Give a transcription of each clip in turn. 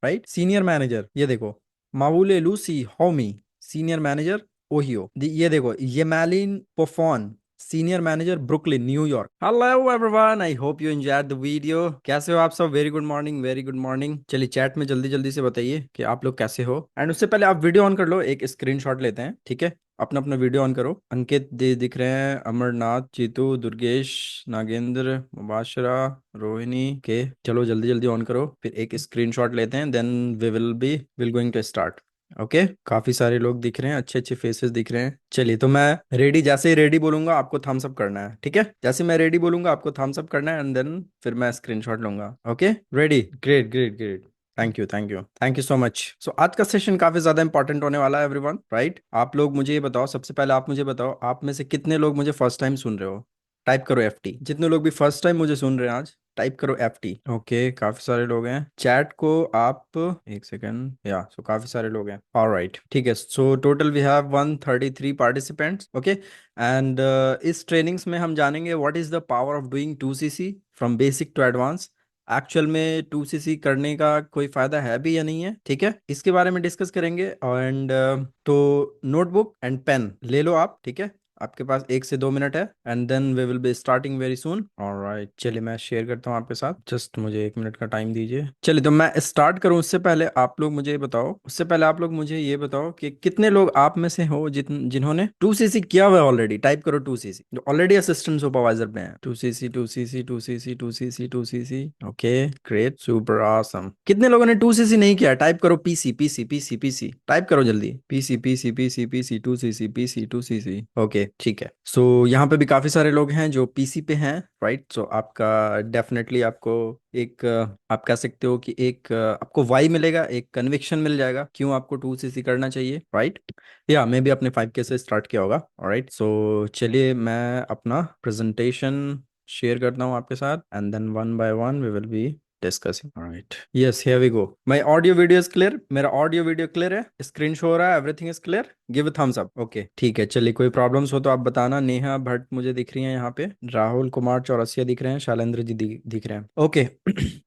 Right, senior manager, ये देखो, माउले लूसी होमी, सीनियर मैनेजर ओहियो। ये देखो, ये मैलिन पोफॉन, senior manager Brooklyn New York. Hello everyone, I hope you enjoyed the video. कैसे हो आप सब? Very good morning, very good morning. चलिए चैट में जल्दी जल्दी से बताइए कि आप लोग कैसे हो। एंड उससे पहले आप वीडियो ऑन कर लो, एक स्क्रीनशॉट लेते हैं, ठीक है? अपना अपना वीडियो ऑन करो। अंकित दिख रहे हैं, अमरनाथ, जीतू, दुर्गेश, नागेंद्र, मुबाशरा, रोहिणी के। चलो जल्दी जल्दी ऑन करो, फिर एक स्क्रीनशॉट लेते हैं, then we will going to start. Okay, काफी सारे लोग दिख रहे हैं, अच्छे अच्छे फेसेस दिख रहे हैं। चलिए, तो मैं रेडी, जैसे ही रेडी बोलूंगा आपको थम्स अप करना है, ठीक है? जैसे मैं रेडी बोलूंगा आपको थम्स अप करना है, एंड देन फिर मैं स्क्रीनशॉट लूंगा। Okay, ready, great great great. Thank you thank you thank you so much. So आज का सेशन काफी ज्यादा इंपॉर्टेंट होने वाला है एवरीवन, राइट? आप लोग मुझे ये बताओ, सबसे पहले आप मुझे बताओ, आप में से कितने लोग मुझे फर्स्ट टाइम सुन रहे हो? टाइप करो FT। जितने लोग भी फर्स्ट टाइम मुझे सुन रहे हैं आज, टाइप करो FT। ओके, काफी सारे लोग हैं। चैट को आप, एक सेकंड, या सो काफी सारे लोग हैं। ऑलराइट, ठीक है। So total we have 133 participants. Okay, and इस ट्रेनिंग्स में हम जानेंगे what is the power of doing 2CC from basic to advance. Actual में 2CC करने का कोई फायदा है भी या नहीं है, ठीक है? इसके बारे में डिस्कस करेंगे। एंड तो नोटबुक एंड पेन ले लो आप, ठीक है? आपके पास 1 से 2 मिनट है, and then we will be starting very soon. Alright, चलिए मैं शेयर करता हूँ आपके साथ, जस्ट मुझे 1 मिनट का टाइम दीजिए। चलिए, तो मैं स्टार्ट करूँ उससे पहले आप लोग मुझे ये बताओ, उससे पहले आप लोग मुझे ये बताओ कि कितने लोग आप में से हो जिन्होंने 2CC किया हुआ है ऑलरेडी। टाइप करो 2CC, जो ऑलरेडी असिस्टेंट सुपरवाइजर में है। 2CC 2CC 2CC 2CC 2CC। Okay, great, super awesome. कितने लोगों ने 2CC नहीं किया? टाइप करो PC PC PC PC, type करो जल्दी, PC PC PC PC 2CC PC 2CC। Okay, ठीक है। सो यहाँ पे भी काफी सारे लोग हैं जो PC पे हैं, राइट? सो आपका डेफिनेटली आपको एक आप कह सकते हो कि एक आपको वाई मिलेगा, एक कन्विक्शन मिल जाएगा क्यों आपको 2CC करना चाहिए, राइट? या मैं भी अपने 5K से स्टार्ट किया होगा। ऑलराइट, सो चलिए मैं अपना प्रेजेंटेशन शेयर करता हूँ आपके साथ, and then one by one we will be discussing. Alright, yes, here we go. My audio video is clear? मेरा ऑडियो वीडियो क्लियर है? स्क्रीन शो हो रहा है? Everything is clear? Give a thumbs up. Okay, ठीक है। चलिए, कोई problems हो तो आप बताना। नेहा भट्ट मुझे दिख रही हैं यहाँ पे, राहुल कुमार चौरसिया दिख रहे हैं, शैलेंद्र जी दिख रहे हैं। ओके,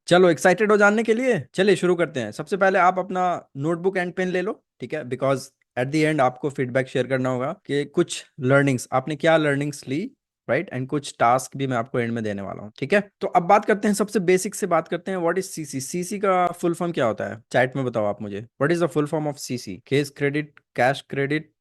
चलो, एक्साइटेड हो जानने के लिए? चलिए शुरू करते हैं। सबसे पहले आप अपना नोटबुक एंड पेन ले लो, ठीक है? बिकॉज एट द एंड आपको फीडबैक शेयर करना होगा कि कुछ लर्निंग्स आपने क्या लर्निंग्स ली, राइट? एंड कुछ टास्क भी मैं आपको एंड में देने वाला हूँ, ठीक है? तो अब बात करते हैं, सबसे बेसिक से बात करते हैं, व्हाट इज CC। CC का फुल फॉर्म क्या होता है? चैट में बताओ आप मुझे, what is the full form of CC? Case credit, cash credit,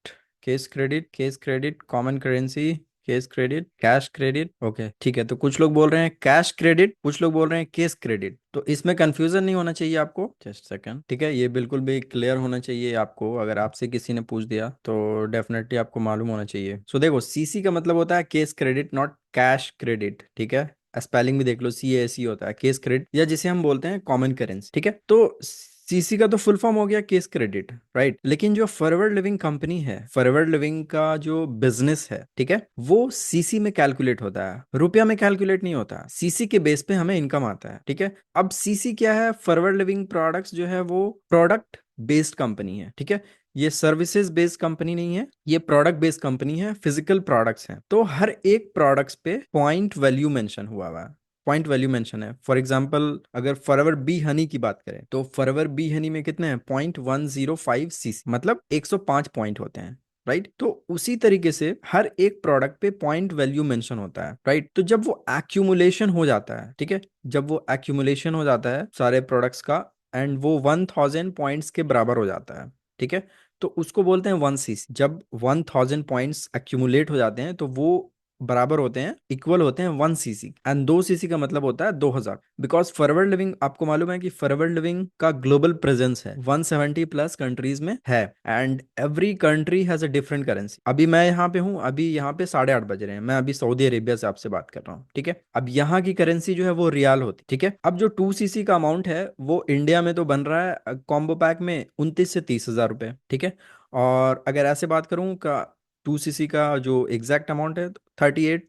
case credit, case credit, common currency, case credit, cash credit. Okay, ठीक है। तो कुछ लोग बोल रहे हैं कैश क्रेडिट, कुछ लोग बोल रहे हैं केस क्रेडिट। तो इसमें कंफ्यूजन नहीं होना चाहिए आपको, जस्ट सेकंड, ठीक है? ये बिल्कुल भी क्लियर होना चाहिए आपको। अगर आपसे किसी ने पूछ दिया तो डेफिनेटली आपको मालूम होना चाहिए। सो देखो, CC का मतलब होता है case credit, not cash credit, ठीक है? स्पेलिंग भी देख लो, CAC होता है केस क्रेडिट, या जिसे हम बोलते हैं कॉमन करेंसी, ठीक है? तो CC का तो फुल फॉर्म हो गया केस क्रेडिट, राइट? लेकिन जो फॉरवर्ड लिविंग कंपनी है, फॉरवर्ड लिविंग का जो बिजनेस है, ठीक है, वो CC में कैलकुलेट होता है, रुपया में कैलकुलेट नहीं होता है। CC के बेस पे हमें इनकम आता है, ठीक है? अब CC क्या है? फॉरवर्ड लिविंग प्रोडक्ट्स जो है वो प्रोडक्ट बेस्ड कंपनी है, ठीक है? ये सर्विसेज बेस्ड कंपनी नहीं है, ये प्रोडक्ट बेस्ड कंपनी है, फिजिकल प्रोडक्ट्स हैं। तो हर एक प्रोडक्ट्स पे पॉइंट वैल्यू मेंशन हुआ है, पॉइंट वैल्यू मेंशन है। फॉर एग्जांपल, अगर फॉरएवर बी हनी की बात करें तो फॉरएवर बी हनी में कितने हैं? 0.105 CC, मतलब 105 पॉइंट होते हैं, राइट? तो उसी तरीके से हर एक प्रोडक्ट पे पॉइंट वैल्यू मेंशन होता है, राइट? तो जब वो एक्यूमुलेशन हो जाता है, ठीक है, जब वो एक्यूमुलेशन हो जाता है सारे प्रोडक्ट्स का, एंड वो 1000 पॉइंट्स के बराबर हो जाता है, ठीक है, तो उसको बोलते हैं 1CC। जब 1000 पॉइंट्स एक्यूमुलेट हो जाते हैं तो वो बराबर होते हैं, इक्वल होते हैं 1CC। एंड 2CC का मतलब होता है 2000। बिकॉज फॉरवर्ड लिविंग, आपको मालूम है कि फॉरवर्ड लिविंग का ग्लोबल प्रेजेंस है, 170 प्लस कंट्रीज में है, and every country has a different currency. अभी मैं यहाँ पे हूँ, अभी यहाँ पे 8:30 बज रहे हैं, मैं अभी सऊदी अरेबिया से आपसे बात कर रहा हूँ, ठीक है? अब यहाँ की करेंसी जो है वो रियाल होती, ठीक है? अब जो 2CC का अमाउंट है वो इंडिया में तो बन रहा है कॉम्बो पैक में 29 से 30 हजार रुपए, ठीक है? और अगर ऐसे बात करूं का 2CC का जो एग्जैक्ट अमाउंट है, 38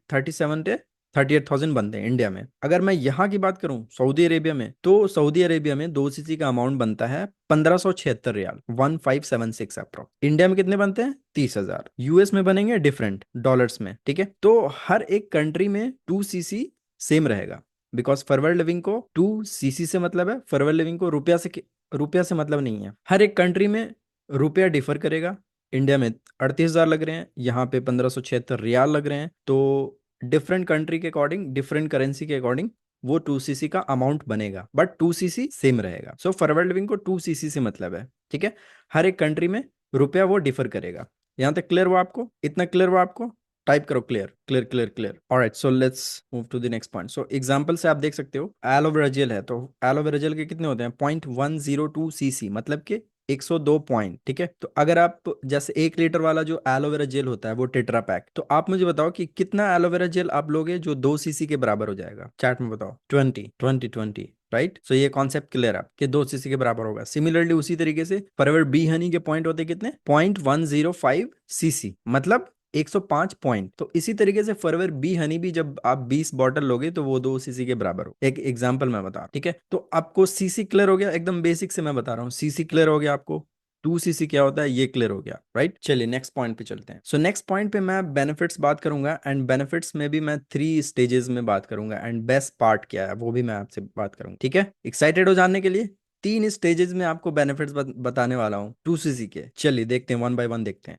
37 बनते हैं इंडिया में। अगर मैं यहाँ की बात करूं सऊदी अरेबिया में, तो सऊदी अरेबिया में 2CC का अमाउंट बनता है 1576 रियाल, 1576 अप्रोक्स। इंडिया में कितने बनते हैं? 30 हजार। US में बनेंगे डिफरेंट डॉलर्स में, ठीक है? तो हर एक कंट्री में 2CC सेम रहेगा, बिकॉज फॉरवर्ड लिविंग को 2CC से मतलब है, फॉरवर्ड लिविंग को रुपया से रुपया से मतलब नहीं है, हर एक कंट्री में रुपया डिफर करेगा। इंडिया में 38,000 लग रहे हैं, यहाँ पे 1576 रियाल लग रहे हैं। तो डिफरेंट कंट्री के अकॉर्डिंग, डिफरेंट करेंसी के अकॉर्डिंग वो 2cc का अमाउंट बनेगा, बट 2cc सेम रहेगा। सो फॉरवर्ड लिविंग को 2cc से मतलब है, ठीक है। हर एक कंट्री में रुपया वो डिफर करेगा। यहाँ तक क्लियर हुआ आपको? इतना क्लियर हुआ आपको? टाइप करो clear clear clear clear. Alright, so let's move to the next point. So example से आप देख सकते हो, एलोवेरा जेल है तो एलोवेरा जेल के कितने होते हैं? 0.102 cc, मतलब कि 102 पॉइंट, ठीक है। तो अगर आप जैसे 1 लीटर वाला जो एलोवेरा जेल होता है वो टेट्रा पैक, तो आप मुझे बताओ कि कितना एलोवेरा जेल आप लोगे जो 2cc के बराबर हो जाएगा? चैट में बताओ। 20 राइट। सो ये कॉन्सेप्ट क्लियर है कि 2cc के बराबर होगा। सिमिलरली उसी तरीके से फॉरएवर बी हनी के पॉइंट होते कितने? 0.105 cc, मतलब 105 पॉइंट। तो इसी तरीके से फॉरएवर बी हनी भी जब आप 20 बॉटल लोगे तो वो 2cc के बराबर हो। एक एग्जांपल मैं बता रहा हूं, ठीक है। तो आपको सीसी क्लियर हो गया? एकदम बेसिक से मैं बता रहा हूँ, सीसी क्लियर हो गया आपको, 2cc क्या होता है ये क्लियर हो गया, राइट। चलिए नेक्स्ट पॉइंट पे चलते हैं। सो नेक्स्ट पॉइंट पे मैं बेनिफिट्स बात करूंगा, एंड बेनिफिट्स में भी मैं 3 स्टेजेस में बात करूंगा, एंड बेस्ट पार्ट क्या है वो भी मैं आपसे बात करूंगा, ठीक है। एक्साइटेड हो जानने के लिए? 3 स्टेजेस में आपको बेनिफिट्स बताने वाला हूँ 2cc के। चलिए देखते हैं, वन बाय वन देखते हैं।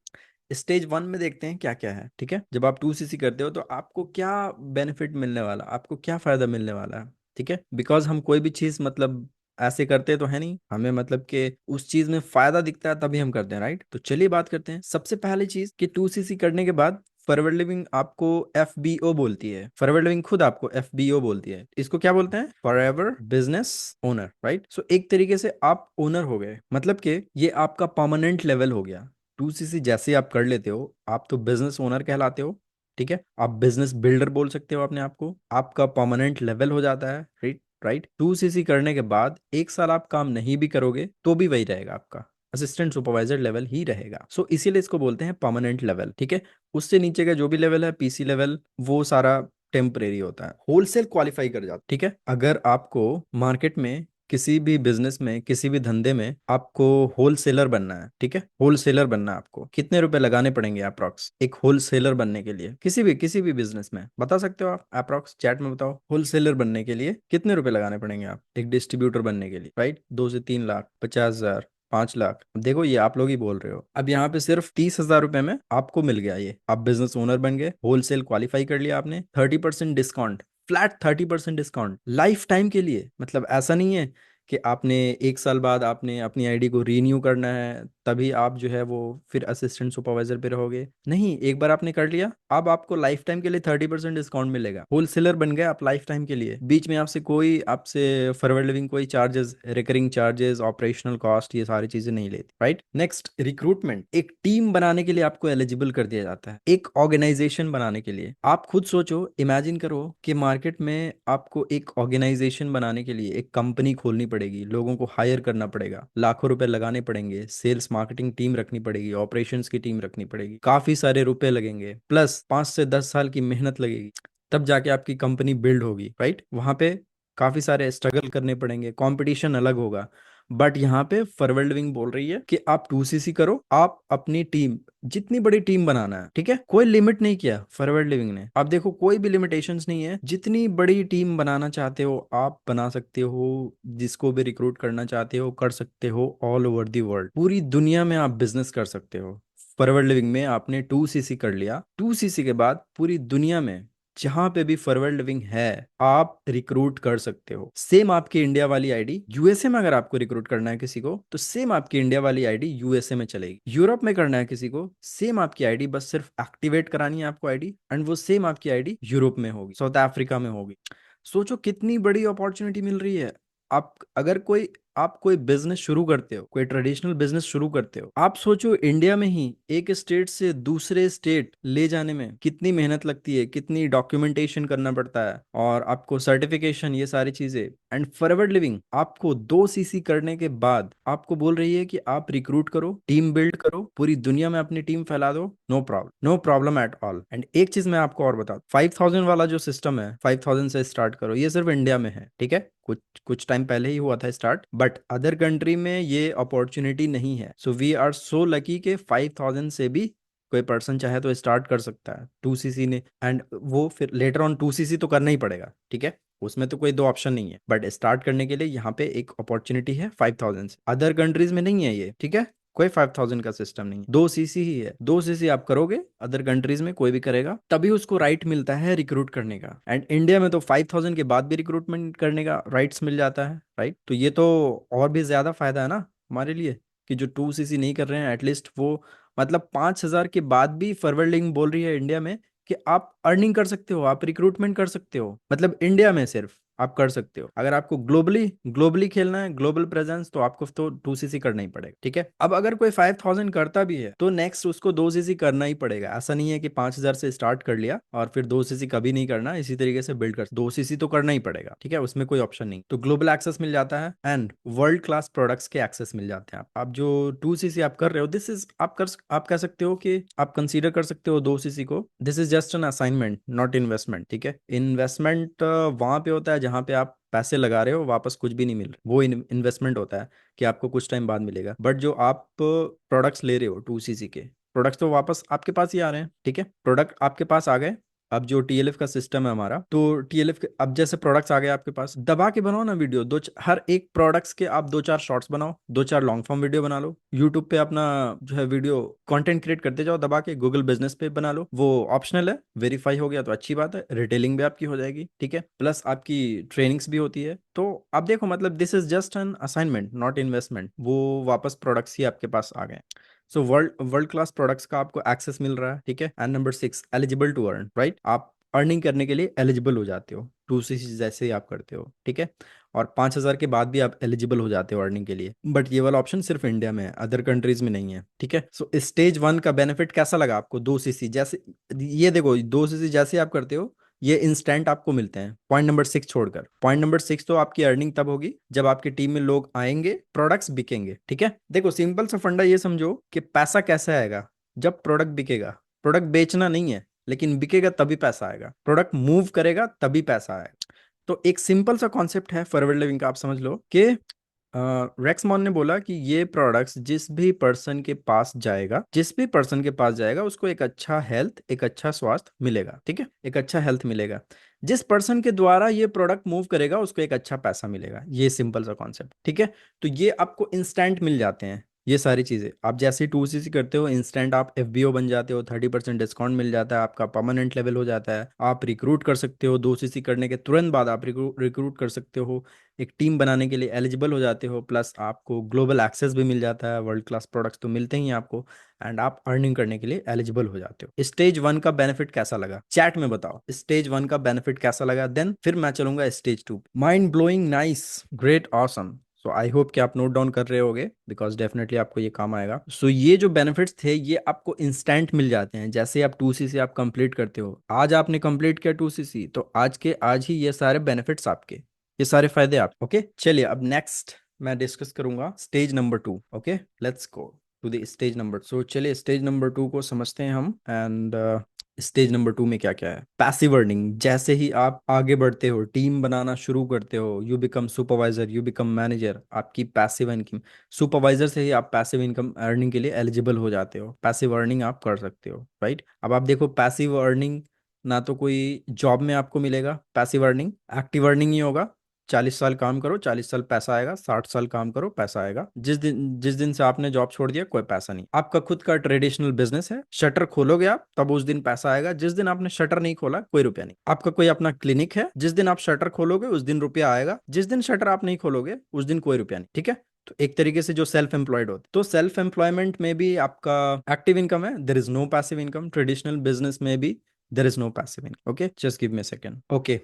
स्टेज 1 में देखते हैं क्या क्या है, ठीक है। जब आप 2cc करते हो तो आपको क्या बेनिफिट मिलने वाला, आपको क्या फायदा मिलने वाला है, ठीक है। बिकॉज हम कोई भी चीज मतलब ऐसे करते तो है नहीं, हमें मतलब कि उस चीज में फायदा दिखता है तभी हम करते हैं, राइट। तो चलिए बात करते हैं। सबसे पहली चीज कि 2cc करने के बाद फॉरवर्ड लिविंग आपको FBO बोलती है। फॉरवर्ड लिविंग खुद आपको FBO बोलती है। इसको क्या बोलते हैं? Forever business owner, right. So एक तरीके से आप ओनर हो गए, मतलब कि ये आपका परमानेंट लेवल हो गया। 2cc जैसे आप कर लेते हो आप तो बिजनेस ओनर कहलाते हो, ठीक है। आप बिजनेस बिल्डर बोल सकते हो अपने आप को, आपका परमानेंट लेवल हो जाता है, राइट राइट। 2cc करने के बाद 1 साल आप काम नहीं भी करोगे तो भी वही रहेगा, आपका असिस्टेंट सुपरवाइजर लेवल ही रहेगा। सो इसीलिए इसको बोलते हैं परमानेंट लेवल, ठीक है। उससे नीचे का जो भी लेवल है PC लेवल, वो सारा टेम्परेरी होता है। होलसेल क्वालिफाई कर जाता, ठीक है। अगर आपको मार्केट में किसी भी बिजनेस में, किसी भी धंधे में आपको होलसेलर बनना है, ठीक है। होलसेलर बनना है, आपको कितने रुपए लगाने पड़ेंगे अप्रोक्स एक होलसेलर बनने के लिए? किसी भी बिजनेस में बता सकते हो आप अप्रोक्स, चैट में बताओ। होलसेलर बनने के लिए कितने रुपए लगाने पड़ेंगे आप एक डिस्ट्रीब्यूटर बनने के लिए, राइट। 2 से 3 लाख, 50,000, 5 लाख। देखो ये आप लोग ही बोल रहे हो। अब यहाँ पे सिर्फ 30,000 रुपए में आपको मिल गया ये, आप बिजनेस ओनर बन गए, होलसेल क्वालिफाई कर लिया आपने, 30% discount, flat 30% discount life time के लिए। मतलब ऐसा नहीं है कि आपने 1 साल बाद आपने अपनी आईडी को रीन्यू करना है तभी आप जो है वो फिर असिस्टेंट सुपरवाइजर पे रहोगे, नहीं। एक बार आपने कर लिया, अब आपको लाइफ टाइम के लिए 30% डिस्काउंट मिलेगा। होलसेलर बन गए आप लाइफ टाइम के लिए। बीच में आपसे फॉरवर्ड लिविंग कोई charges, recurring charges, operational cost, ये सारी चीजें नहीं लेती, राइट। Next, recruitment. एक टीम बनाने के लिए आपको एलिजिबल कर दिया जाता है, एक ऑर्गेनाइजेशन बनाने के लिए। आप खुद सोचो, इमेजिन करो कि मार्केट में आपको एक ऑर्गेनाइजेशन बनाने के लिए एक कंपनी खोलनी पड़ेगी, लोगों को हायर करना पड़ेगा, लाखों रुपए लगाने पड़ेंगे, सेल्स मार्केटिंग टीम रखनी पड़ेगी, ऑपरेशंस की टीम रखनी पड़ेगी, काफी सारे रुपए लगेंगे, प्लस 5 से 10 साल की मेहनत लगेगी, तब जाके आपकी कंपनी बिल्ड होगी, राइट। वहां पे काफी सारे स्ट्रगल करने पड़ेंगे, कंपटीशन अलग होगा। बट यहाँ पे फॉरवर्ड लिविंग बोल रही है कि आप 2cc करो, आप अपनी टीम, जितनी बड़ी टीम बनाना है, ठीक है। कोई लिमिट नहीं किया फॉरवर्ड लिविंग ने। आप देखो कोई भी लिमिटेशंस नहीं है, जितनी बड़ी टीम बनाना चाहते हो आप बना सकते हो, जिसको भी रिक्रूट करना चाहते हो कर सकते हो, ऑल ओवर दी वर्ल्ड, पूरी दुनिया में आप बिजनेस कर सकते हो। फॉरवर्ड लिविंग में आपने 2cc कर लिया, 2cc के बाद पूरी दुनिया में जहां पे भी फॉरवर्ड लिविंग है आप रिक्रूट कर सकते हो। सेम आपकी इंडिया वाली आईडी यूएसए में, अगर आपको रिक्रूट करना है किसी को तो सेम आपकी इंडिया वाली आईडी यूएसए में चलेगी। यूरोप में करना है किसी को, सेम आपकी आईडी, बस सिर्फ एक्टिवेट करानी है आपको आईडी, एंड वो सेम आपकी आईडी यूरोप में होगी, साउथ अफ्रीका में होगी। सोचो कितनी बड़ी अपॉर्चुनिटी मिल रही है। आप कोई बिजनेस शुरू करते हो, कोई ट्रेडिशनल बिजनेस शुरू करते हो, आप सोचो इंडिया में ही एक स्टेट से दूसरे स्टेट ले जाने में कितनी मेहनत लगती है, कितनी डॉक्यूमेंटेशन करना पड़ता है, और आपको सर्टिफिकेशन, ये सारी चीजें। एंड फॉरवर्ड लिविंग आपको 2cc करने के बाद आपको बोल रही है कि आप रिक्रूट करो, टीम बिल्ड करो, पूरी दुनिया में अपनी टीम फैला दो, no problem, no problem at all. And एक चीज मैं आपको और बता दूं, 5,000 वाला जो सिस्टम है, 5,000 से स्टार्ट करो, ये सिर्फ इंडिया में है, ठीक है। कुछ कुछ टाइम पहले ही हुआ था स्टार्ट, बट अदर कंट्री में ये अपॉर्चुनिटी नहीं है। So we are so lucky के 5,000 से भी कोई पर्सन चाहे तो स्टार्ट कर सकता है 2cc ने, एंड वो फिर लेटर ऑन 2cc तो करना ही पड़ेगा, ठीक है। उसमें तो कोई दो ऑप्शन नहीं है, बट स्टार्ट करने के लिए यहाँ पे एक अपॉर्चुनिटी है 5,000 से। अदर कंट्रीज में नहीं है ये, ठीक है, कोई 5,000 का सिस्टम नहीं है, 2 सीसी ही है। 2 सीसी आप करोगे, अदर कंट्रीज में कोई भी करेगा, तभी उसको राइट मिलता है रिक्रूट करने का। एंड इंडिया में तो 5,000 के बाद भी रिक्रूटमेंट करने का राइट्स मिल जाता है, राइट। तो ये तो और भी ज्यादा फायदा है ना हमारे लिए, कि जो 2 सीसी नहीं कर रहे हैं एटलीस्ट वो, मतलब 5,000 के बाद भी फॉरवर्ड लिंक बोल रही है इंडिया में कि आप अर्निंग कर सकते हो, आप रिक्रूटमेंट कर सकते हो, मतलब इंडिया में सिर्फ आप कर सकते हो। अगर आपको ग्लोबली ग्लोबली खेलना है, ग्लोबल प्रेजेंस, तो आपको तो 2 सीसी करना ही पड़ेगा, ठीक है। अब अगर कोई 5,000 करता भी है तो नेक्स्ट उसको 2 सीसी करना ही पड़ेगा। ऐसा नहीं है कि 5,000 से स्टार्ट कर लिया और फिर 2 सीसी कभी नहीं करना, इसी तरीके से बिल्ड कर, 2 सीसी तो करना ही पड़ेगा, ठीक है, उसमें कोई ऑप्शन नहीं। तो ग्लोबल एक्सेस मिल जाता है एंड वर्ल्ड क्लास प्रोडक्ट्स के एक्सेस मिल जाते हैं। आप जो 2 सीसी आप कर रहे हो, दिस इज आप कह सकते हो कि आप कंसीडर कर सकते हो 2 सीसी को, this is just an assignment not investment, ठीक है। इन्वेस्टमेंट वहां पे होता है जहां पे आप पैसे लगा रहे हो, वापस कुछ भी नहीं मिल रहा, वो इन्वेस्टमेंट होता है कि आपको कुछ टाइम बाद मिलेगा। बट जो आप प्रोडक्ट्स ले रहे हो 2 सीसी के, प्रोडक्ट्स तो वापस आपके पास ही आ रहे हैं, ठीक है, प्रोडक्ट आपके पास आ गए। अब जो टीएलएफ का सिस्टम है हमारा, तो टीएलएफ के अब जैसे प्रोडक्ट्स आ गए आपके पास, दबा के बनाओ ना वीडियो, हर एक प्रोडक्ट्स के आप 2-4 शॉर्ट्स बनाओ, 2-4 लॉन्ग फॉर्म वीडियो बना लो, यूट्यूब पे अपना जो है वीडियो कंटेंट क्रिएट करते जाओ दबा के, गूगल बिजनेस पे बना लो, वो ऑप्शनल है, वेरीफाई हो गया तो अच्छी बात है, रिटेलिंग भी आपकी हो जाएगी, ठीक है, प्लस आपकी ट्रेनिंग्स भी होती है। तो आप देखो, मतलब this is just an assignment not investment, वो वापस प्रोडक्ट्स ही आपके पास आ गए। So world world class products का आपको एक्सेस मिल रहा है, ठीक है। And number 6, eligible to earn, right, आप अर्निंग करने के लिए एलिजिबल हो जाते हो 2 सीसी जैसे ही आप करते हो, ठीक है। और 5,000 के बाद भी आप एलिजिबल हो जाते हो अर्निंग के लिए, बट ये वाला ऑप्शन सिर्फ इंडिया में है, अदर कंट्रीज में नहीं है, ठीक है। सो स्टेज 1 का बेनिफिट कैसा लगा आपको? 2 सीसी जैसे, ये देखो 2 सीसी जैसे आप करते हो, ये इंस्टेंट आपको मिलते हैं, पॉइंट नंबर 6 छोड़कर। पॉइंट नंबर 6 तो आपकी अर्निंग तब होगी जब आपकी टीम में लोग आएंगे, प्रोडक्ट्स बिकेंगे, ठीक है। देखो सिंपल सा फंडा ये समझो कि पैसा कैसे आएगा, जब प्रोडक्ट बिकेगा। प्रोडक्ट बेचना नहीं है, लेकिन बिकेगा तभी पैसा आएगा, प्रोडक्ट मूव करेगा तभी पैसा आएगा। तो एक सिंपल सा कॉन्सेप्ट है फॉरवर्ड लिविंग का, आप समझ लो कि रेक्समॉन ने बोला कि ये प्रोडक्ट्स जिस भी पर्सन के पास जाएगा, जिस भी पर्सन के पास जाएगा उसको एक अच्छा हेल्थ, एक अच्छा स्वास्थ्य मिलेगा, ठीक है, एक अच्छा हेल्थ मिलेगा। जिस पर्सन के द्वारा ये प्रोडक्ट मूव करेगा उसको एक अच्छा पैसा मिलेगा, ये सिंपल सा कॉन्सेप्ट, ठीक है। तो ये आपको इंस्टेंट मिल जाते हैं, ये सारी चीजें आप जैसे 2 सीसी करते हो, इंस्टेंट आप एफबीओ बन जाते हो, 30% डिस्काउंट मिल जाता है, आपका परमानेंट लेवल हो जाता है, आप रिक्रूट कर सकते हो, 2 सीसी करने के तुरंत बाद आप रिक्रूट कर सकते हो, एक टीम बनाने के लिए एलिजिबल हो जाते हो, प्लस आपको ग्लोबल एक्सेस भी मिल जाता है, वर्ल्ड क्लास प्रोडक्ट्स तो मिलते ही हैं आपको, एंड आप अर्निंग करने के लिए एलिजिबल हो जाते हो। स्टेज 1 का बेनिफिट कैसा लगा चैट में बताओ, स्टेज 1 का बेनिफिट कैसा लगा, देन फिर मैं चलूंगा stage 2। Mind blowing, nice, great, awesome. So I hope कि आप नोट डाउन कर रहे होगे, बिकॉज डेफिनेटली आपको ये काम आएगा। सो ये जो बेनिफिट्स थे ये आपको इंस्टेंट मिल जाते हैं, जैसे आप 2 सीसी आप कंप्लीट करते हो, आज आपने कंप्लीट किया 2 सीसी, तो आज के आज ही ये सारे बेनिफिट्स आपके, ये सारे फायदे आप, ओके। चलिए अब नेक्स्ट मैं डिस्कस करूंगा stage number 2, okay, let's go to the stage number. So चलिए स्टेज नंबर 2 को समझते हैं हम। एंड स्टेज नंबर 2 में क्या क्या है? पैसिव अर्निंग, जैसे ही आप आगे बढ़ते हो, टीम बनाना शुरू करते हो, you become supervisor, you become manager, आपकी पैसिव इनकम, सुपरवाइजर से ही आप पैसिव इनकम अर्निंग के लिए एलिजिबल हो जाते हो, पैसिव अर्निंग आप कर सकते हो, राइट। अब आप देखो पैसिव अर्निंग ना तो कोई जॉब में आपको मिलेगा पैसिव अर्निंग, एक्टिव अर्निंग ही होगा। 40 साल काम करो, 40 साल पैसा आएगा, 60 साल काम करो पैसा आएगा, जिस दिन से आपने जॉब छोड़ दिया कोई पैसा नहीं। आपका खुद का ट्रेडिशनल बिजनेस है, शटर खोलोगे आप तब उस दिन पैसा आएगा, जिस दिन आपने शटर नहीं खोला कोई रुपया नहीं। आपका कोई अपना क्लिनिक है, जिस दिन आप शटर खोलोगे उस दिन रुपया आएगा, जिस दिन शटर आप नहीं खोलोगे उस दिन कोई रुपया नहीं, ठीक है। तो एक तरीके से जो सेल्फ एम्प्लॉयड होते, तो सेल्फ एम्प्लॉयमेंट में भी आपका एक्टिव इनकम है, there is no passive income, traditional business में भी there is no passive income, okay, just give me a second, okay.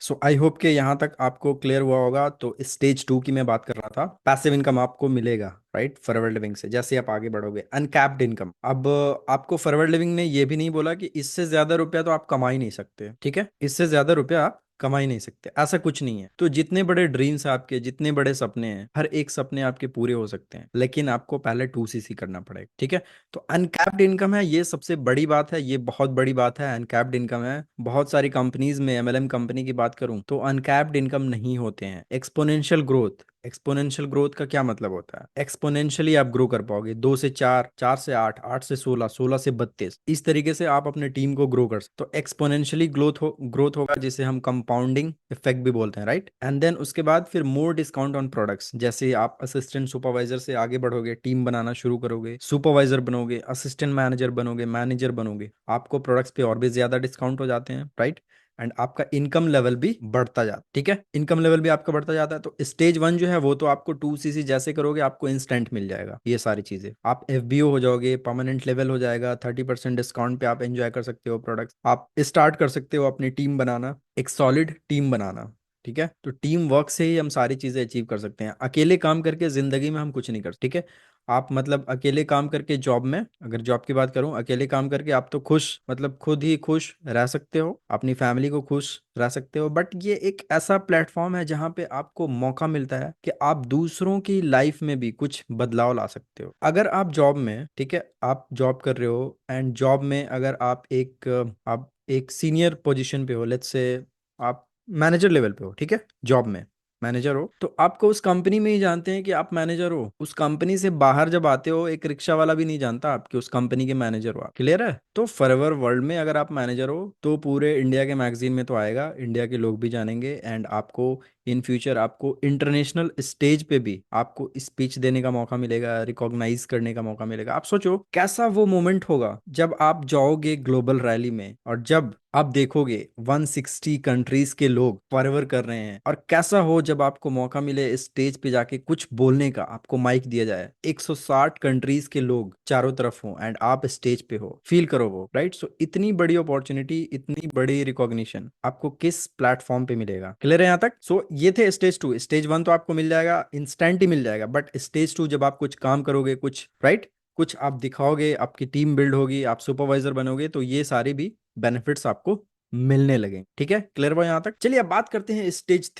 So I hope कि यहाँ तक आपको क्लियर हुआ होगा। तो स्टेज 2 की मैं बात कर रहा था, पैसिव इनकम आपको मिलेगा, राइट, फॉरवर्ड लिविंग से जैसे आप आगे बढ़ोगे, अनकैप्ड इनकम। अब आपको फॉरवर्ड लिविंग ने ये भी नहीं बोला कि इससे ज्यादा रुपया तो आप कमा ही नहीं सकते, ठीक है, इससे ज्यादा रुपया आप कमा ही नहीं सकते, ऐसा कुछ नहीं है। तो जितने बड़े ड्रीम्स आपके, जितने बड़े सपने हैं, हर एक सपने आपके पूरे हो सकते हैं, लेकिन आपको पहले 2 सीसी करना पड़ेगा, ठीक है। तो अनकैप्ड इनकम है, ये सबसे बड़ी बात है, ये बहुत बड़ी बात है, अनकैप्ड इनकम है। बहुत सारी कंपनीज में, एमएलएम कंपनी की बात करूं तो अनकैप्ड इनकम नहीं होते हैं, एक्सपोनेंशियल ग्रोथ, एक्सपोनेंशियल ग्रोथ का क्या मतलब होता है? एक्सपोनेंशियली आप ग्रो कर पाओगे, 2 से 4, 4 से 8, 8 से 16, 16 से 32, इस तरीके से आप अपने टीम को ग्रो कर सकते। तो एक्सपोनेंशियली ग्रोथ होगा, जिसे हम कंपाउंडिंग इफेक्ट भी बोलते हैं, राइट। एंड देन उसके बाद फिर मोर डिस्काउंट ऑन प्रोडक्ट्स, जैसे आप असिस्टेंट सुपरवाइजर से आगे बढ़ोगे, टीम बनाना शुरू करोगे, सुपरवाइजर बनोगे, असिस्टेंट मैनेजर बनोगे, मैनेजर बनोगे, आपको प्रोडक्ट्स पे और भी ज्यादा डिस्काउंट हो जाते हैं, राइट। एंड आपका इनकम लेवल भी बढ़ता जाता है, ठीक है, इनकम लेवल भी आपका बढ़ता जाता है। तो स्टेज 1 जो है वो तो आपको 2 CC जैसे करोगे आपको इंस्टेंट मिल जाएगा ये सारी चीजें, आप FBO हो जाओगे, परमानेंट लेवल हो जाएगा, 30% डिस्काउंट पे आप एंजॉय कर सकते हो प्रोडक्ट्स, आप स्टार्ट कर सकते हो अपनी टीम बनाना, एक सॉलिड टीम बनाना, ठीक है। तो टीम वर्क से ही हम सारी चीजें अचीव कर सकते हैं, अकेले काम करके जिंदगी में हम कुछ नहीं कर सकते, ठीक है। आप मतलब अकेले काम करके जॉब में, अगर जॉब की बात करूं, अकेले काम करके आप तो खुश, मतलब खुद ही खुश रह सकते हो, अपनी फैमिली को खुश रह सकते हो, बट ये एक ऐसा प्लेटफॉर्म है जहां पे आपको मौका मिलता है कि आप दूसरों की लाइफ में भी कुछ बदलाव ला सकते हो। अगर आप जॉब में, ठीक है, आप जॉब कर रहे हो एंड जॉब में अगर आप एक सीनियर पोजीशन पे हो, लेट्स से आप मैनेजर लेवल पे हो, ठीक है, जॉब में मैनेजर हो, तो आपको उस कंपनी में ही जानते हैं कि आप मैनेजर हो। उस कंपनी से बाहर जब आते हो, एक रिक्शा वाला भी नहीं जानता आपके उस कंपनी के मैनेजर हो आप, क्लियर है। तो फॉरएवर वर्ल्ड में अगर आप मैनेजर हो तो पूरे इंडिया के मैगजीन में तो आएगा, इंडिया के लोग भी जानेंगे, एंड आपको इन फ्यूचर आपको इंटरनेशनल स्टेज पे भी आपको स्पीच देने का मौका मिलेगा, रिकॉग्नाइज करने का मौका मिलेगा। आप सोचो कैसा वो मोमेंट होगा जब आप जाओगे ग्लोबल रैली में और जब आप देखोगे 160 कंट्रीज के लोग फॉरएवर कर रहे हैं, और कैसा हो जब आपको मौका मिले स्टेज पे जाके कुछ बोलने का, आपको माइक दिया जाए, 160 कंट्रीज के लोग चारों तरफ हो एंड आप स्टेज पे हो, फील करो वो, राइट। सो इतनी बड़ी अपॉर्चुनिटी, इतनी बड़ी रिकॉग्निशन आपको किस प्लेटफॉर्म पे मिलेगा? क्लियर है यहाँ तक? सो ये थे स्टेज 2। स्टेज 1 तो आपको मिल जाएगा, इंस्टेंट ही मिल जाएगा, बट स्टेज 2 जब आप कुछ काम करोगे, कुछ राइट, कुछ आप दिखाओगे, आपकी टीम बिल्ड होगी, आप सुपरवाइजर बनोगे, तो ये सारे भी बेनिफिट्स आपको मिलने लगे, ठीक है। क्लियर हुआ यहाँ तक? चलिए अब बात करते हैं स्टेज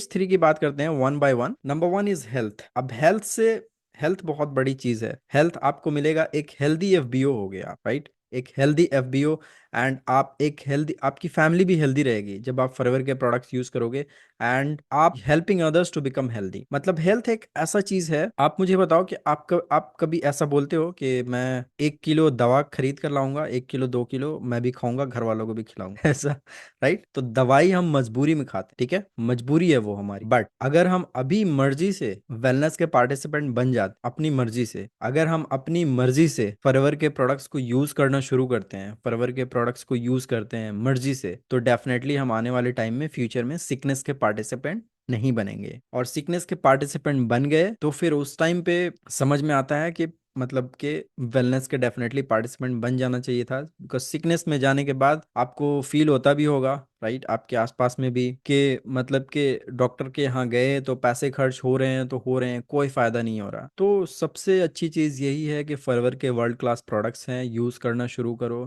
3 की बात करते हैं one by one. Number 1 is health. अब हेल्थ बहुत बड़ी चीज है। हेल्थ आपको मिलेगा, एक हेल्दी FBO हो गया, राइट, एक हेल्दी FBO, एंड आप एक हेल्दी, आपकी फैमिली भी हेल्दी रहेगी जब आप फॉरएवर के प्रोडक्ट्स यूज करोगे, एंड आप helping others to become healthy. मतलब हेल्थ एक ऐसा चीज है, आप मुझे बताओ कि आप कभी ऐसा बोलते हो कि मैं 1 किलो दवा खरीद कर लाऊंगा, 1 किलो 2 किलो मैं भी खाऊंगा, घर वालों को भी खिलाऊंगा ऐसा, राइट। तो दवाई हम मजबूरी में खाते हैं, ठीक है, मजबूरी है वो हमारी। बट अगर हम अभी मर्जी से वेलनेस के पार्टिसिपेंट बन जाते, अपनी मर्जी से, अगर हम अपनी मर्जी से फॉरएवर के प्रोडक्ट्स को यूज करना शुरू करते हैं, फॉरएवर के प्रोडक्ट्स को यूज करते हैं मर्जी से, तो डेफिनेटली हम आने वाले टाइम में, फ्यूचर में सिकनेस के पार्टिसिपेंट नहीं बनेंगे। और सिकनेस के पार्टिसिपेंट बन गए तो फिर उस टाइम पे समझ में आता है कि मतलब कि वेलनेस के डेफिनेटली पार्टिसिपेंट बन जाना चाहिए था, बिकॉज सिकनेस में जाने के बाद आपको फील होता भी होगा, राइट, आपके आसपास में भी, कि मतलब कि डॉक्टर के यहाँ गए तो पैसे खर्च हो रहे हैं तो हो रहे हैं, कोई फायदा नहीं हो रहा। तो सबसे अच्छी चीज़ यही है कि फॉरएवर के वर्ल्ड क्लास प्रोडक्ट्स हैं, यूज़ करना शुरू करो,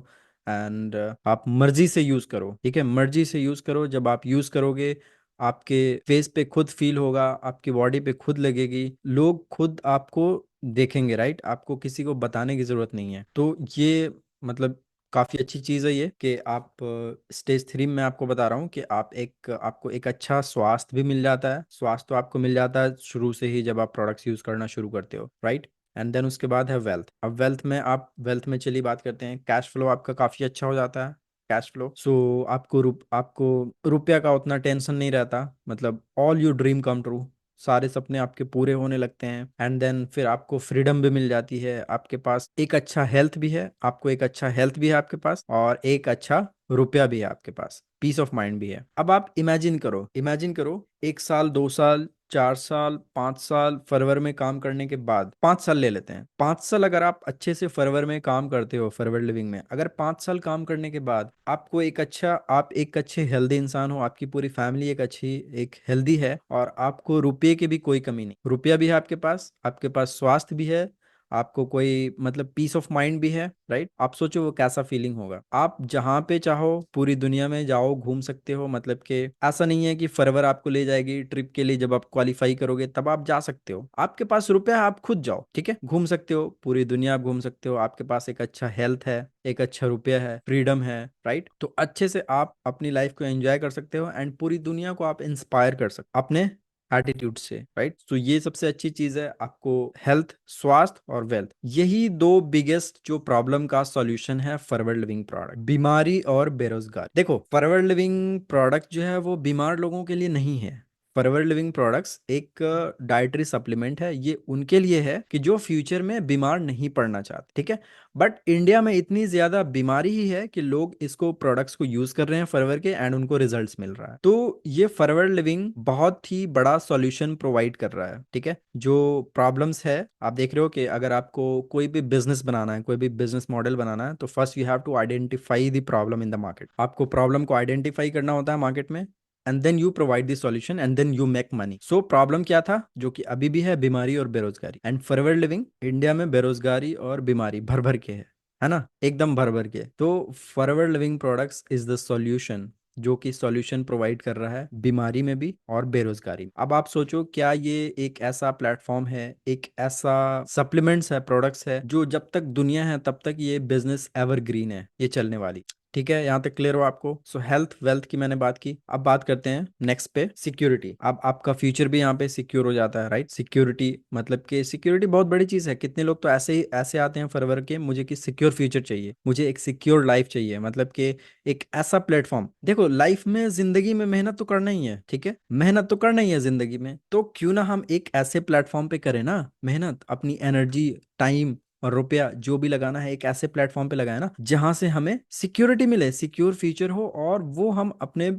एंड आप मर्जी से यूज़ करो, ठीक है, मर्जी से यूज़ करो। जब आप यूज़ करोगे, आपके फेस पे खुद फील होगा, आपकी बॉडी पे खुद लगेगी, लोग खुद आपको देखेंगे, राइट, आपको किसी को बताने की जरूरत नहीं है। तो ये मतलब काफी अच्छी चीज है ये, कि आप स्टेज 3 में आपको बता रहा हूँ कि आपको एक अच्छा स्वास्थ्य भी मिल जाता है। स्वास्थ्य तो आपको मिल जाता है शुरू से ही जब आप प्रोडक्ट्स यूज करना शुरू करते हो, राइट। एंड देन उसके बाद है वेल्थ। अब वेल्थ में चलिए बात करते हैं। कैश फ्लो आपका काफी अच्छा हो जाता है, कैश फ्लो। सो आपको रुपया का उतना टेंशन नहीं रहता, मतलब all you dream come true, सारे सपने आपके पूरे होने लगते हैं। एंड देन फिर आपको फ्रीडम भी मिल जाती है, आपके पास एक अच्छा हेल्थ भी है, आपके पास, और एक अच्छा रुपया भी है आपके पास, पीस ऑफ माइंड भी है। अब आप इमेजिन करो 1 साल, 2 साल, 4 साल, 5 साल फरवर में काम करने के बाद, 5 साल ले लेते हैं, 5 साल अगर आप अच्छे से फरवर में काम करते हो, फरवर लिविंग में अगर 5 साल काम करने के बाद आपको आप एक अच्छे हेल्दी इंसान हो, आपकी पूरी फैमिली एक हेल्दी है, और आपको रुपये की भी कोई कमी नहीं, रुपया भी है आपके पास स्वास्थ्य भी है, आपको कोई मतलब पीस ऑफ माइंड भी है, राइट। आप सोचो वो कैसा फीलिंग होगा। आप जहां पे चाहो पूरी दुनिया में जाओ, घूम सकते हो, मतलब कि ऐसा नहीं है कि फरवर आपको ले जाएगी ट्रिप के लिए, जब आप क्वालिफाई करोगे तब आप जा सकते हो, आपके पास रुपया है, आप खुद जाओ, ठीक है, घूम सकते हो, पूरी दुनिया आप घूम सकते हो, आपके पास एक अच्छा हेल्थ है, एक अच्छा रुपया है, फ्रीडम है, राइट। तो अच्छे से आप अपनी लाइफ को एंजॉय कर सकते हो, एंड पूरी दुनिया को आप इंस्पायर कर सकते हो अपने एटीट्यूड से, राइट। तो ये सबसे अच्छी चीज है आपको, हेल्थ, स्वास्थ्य और वेल्थ, यही दो बिगेस्ट जो प्रॉब्लम का सॉल्यूशन है फॉरवर्ड लिविंग प्रोडक्ट, बीमारी और बेरोजगार। देखो फॉरवर्ड लिविंग प्रोडक्ट जो है वो बीमार लोगों के लिए नहीं है। फॉरवर्ड लिविंग प्रोडक्ट्स एक डाइटरी सप्लीमेंट है, ये उनके लिए है कि जो फ्यूचर में बीमार नहीं पड़ना चाहते, ठीक है। बट इंडिया में इतनी ज्यादा बीमारी ही है कि लोग इसको प्रोडक्ट्स को यूज कर रहे हैं फॉरवर के, एंड उनको रिजल्ट्स मिल रहा है। तो ये फॉरवर्ड लिविंग बहुत ही बड़ा सॉल्यूशन प्रोवाइड कर रहा है, ठीक है। जो प्रॉब्लम्स है आप देख रहे हो कि अगर आपको कोई भी बिजनेस बनाना है, कोई भी बिजनेस मॉडल बनाना है, तो first you have to identify the problem in the market. आपको प्रॉब्लम को आइडेंटिफाई करना होता है मार्केट में, and then you provide the solution and then you make money. So problem क्या था, जो कि अभी भी है, बीमारी और बेरोजगारी। एंड फॉरवर्ड लिविंग इंडिया में बेरोजगारी और बीमारी भर भर के है ना, एकदम भर भर के। तो forward living products is the solution, जो कि सॉल्यूशन प्रोवाइड कर रहा है बीमारी में भी और बेरोजगारी में। अब आप सोचो, क्या ये एक ऐसा प्लेटफॉर्म है, एक ऐसा सप्लीमेंट्स है, प्रोडक्ट्स है, जो जब तक दुनिया है तब तक ये बिजनेस एवरग्रीन है, ये चलने वाली। ठीक है, यहाँ तक क्लियर हो आपको। सो हेल्थ वेल्थ की मैंने बात की, अब बात करते हैं नेक्स्ट पे, सिक्योरिटी। अब आपका फ्यूचर भी यहाँ पे सिक्योर हो जाता है, राइट। सिक्योरिटी मतलब कि सिक्योरिटी बहुत बड़ी चीज है। कितने लोग तो ऐसे ही ऐसे आते हैं फॉरवर के, मुझे कि सिक्योर फ्यूचर चाहिए, मुझे एक सिक्योर लाइफ चाहिए, मतलब कि एक ऐसा प्लेटफॉर्म। देखो लाइफ में, जिंदगी में मेहनत तो करना ही है, ठीक है, मेहनत तो करना ही है जिंदगी में, तो क्यों ना हम एक ऐसे प्लेटफॉर्म पे करें ना मेहनत, अपनी एनर्जी, टाइम और रुपया जो भी लगाना है एक ऐसे प्लेटफॉर्म पे लगाए ना, जहां से हमें सिक्योरिटी मिले, सिक्योर फ्यूचर हो, और वो हम अपने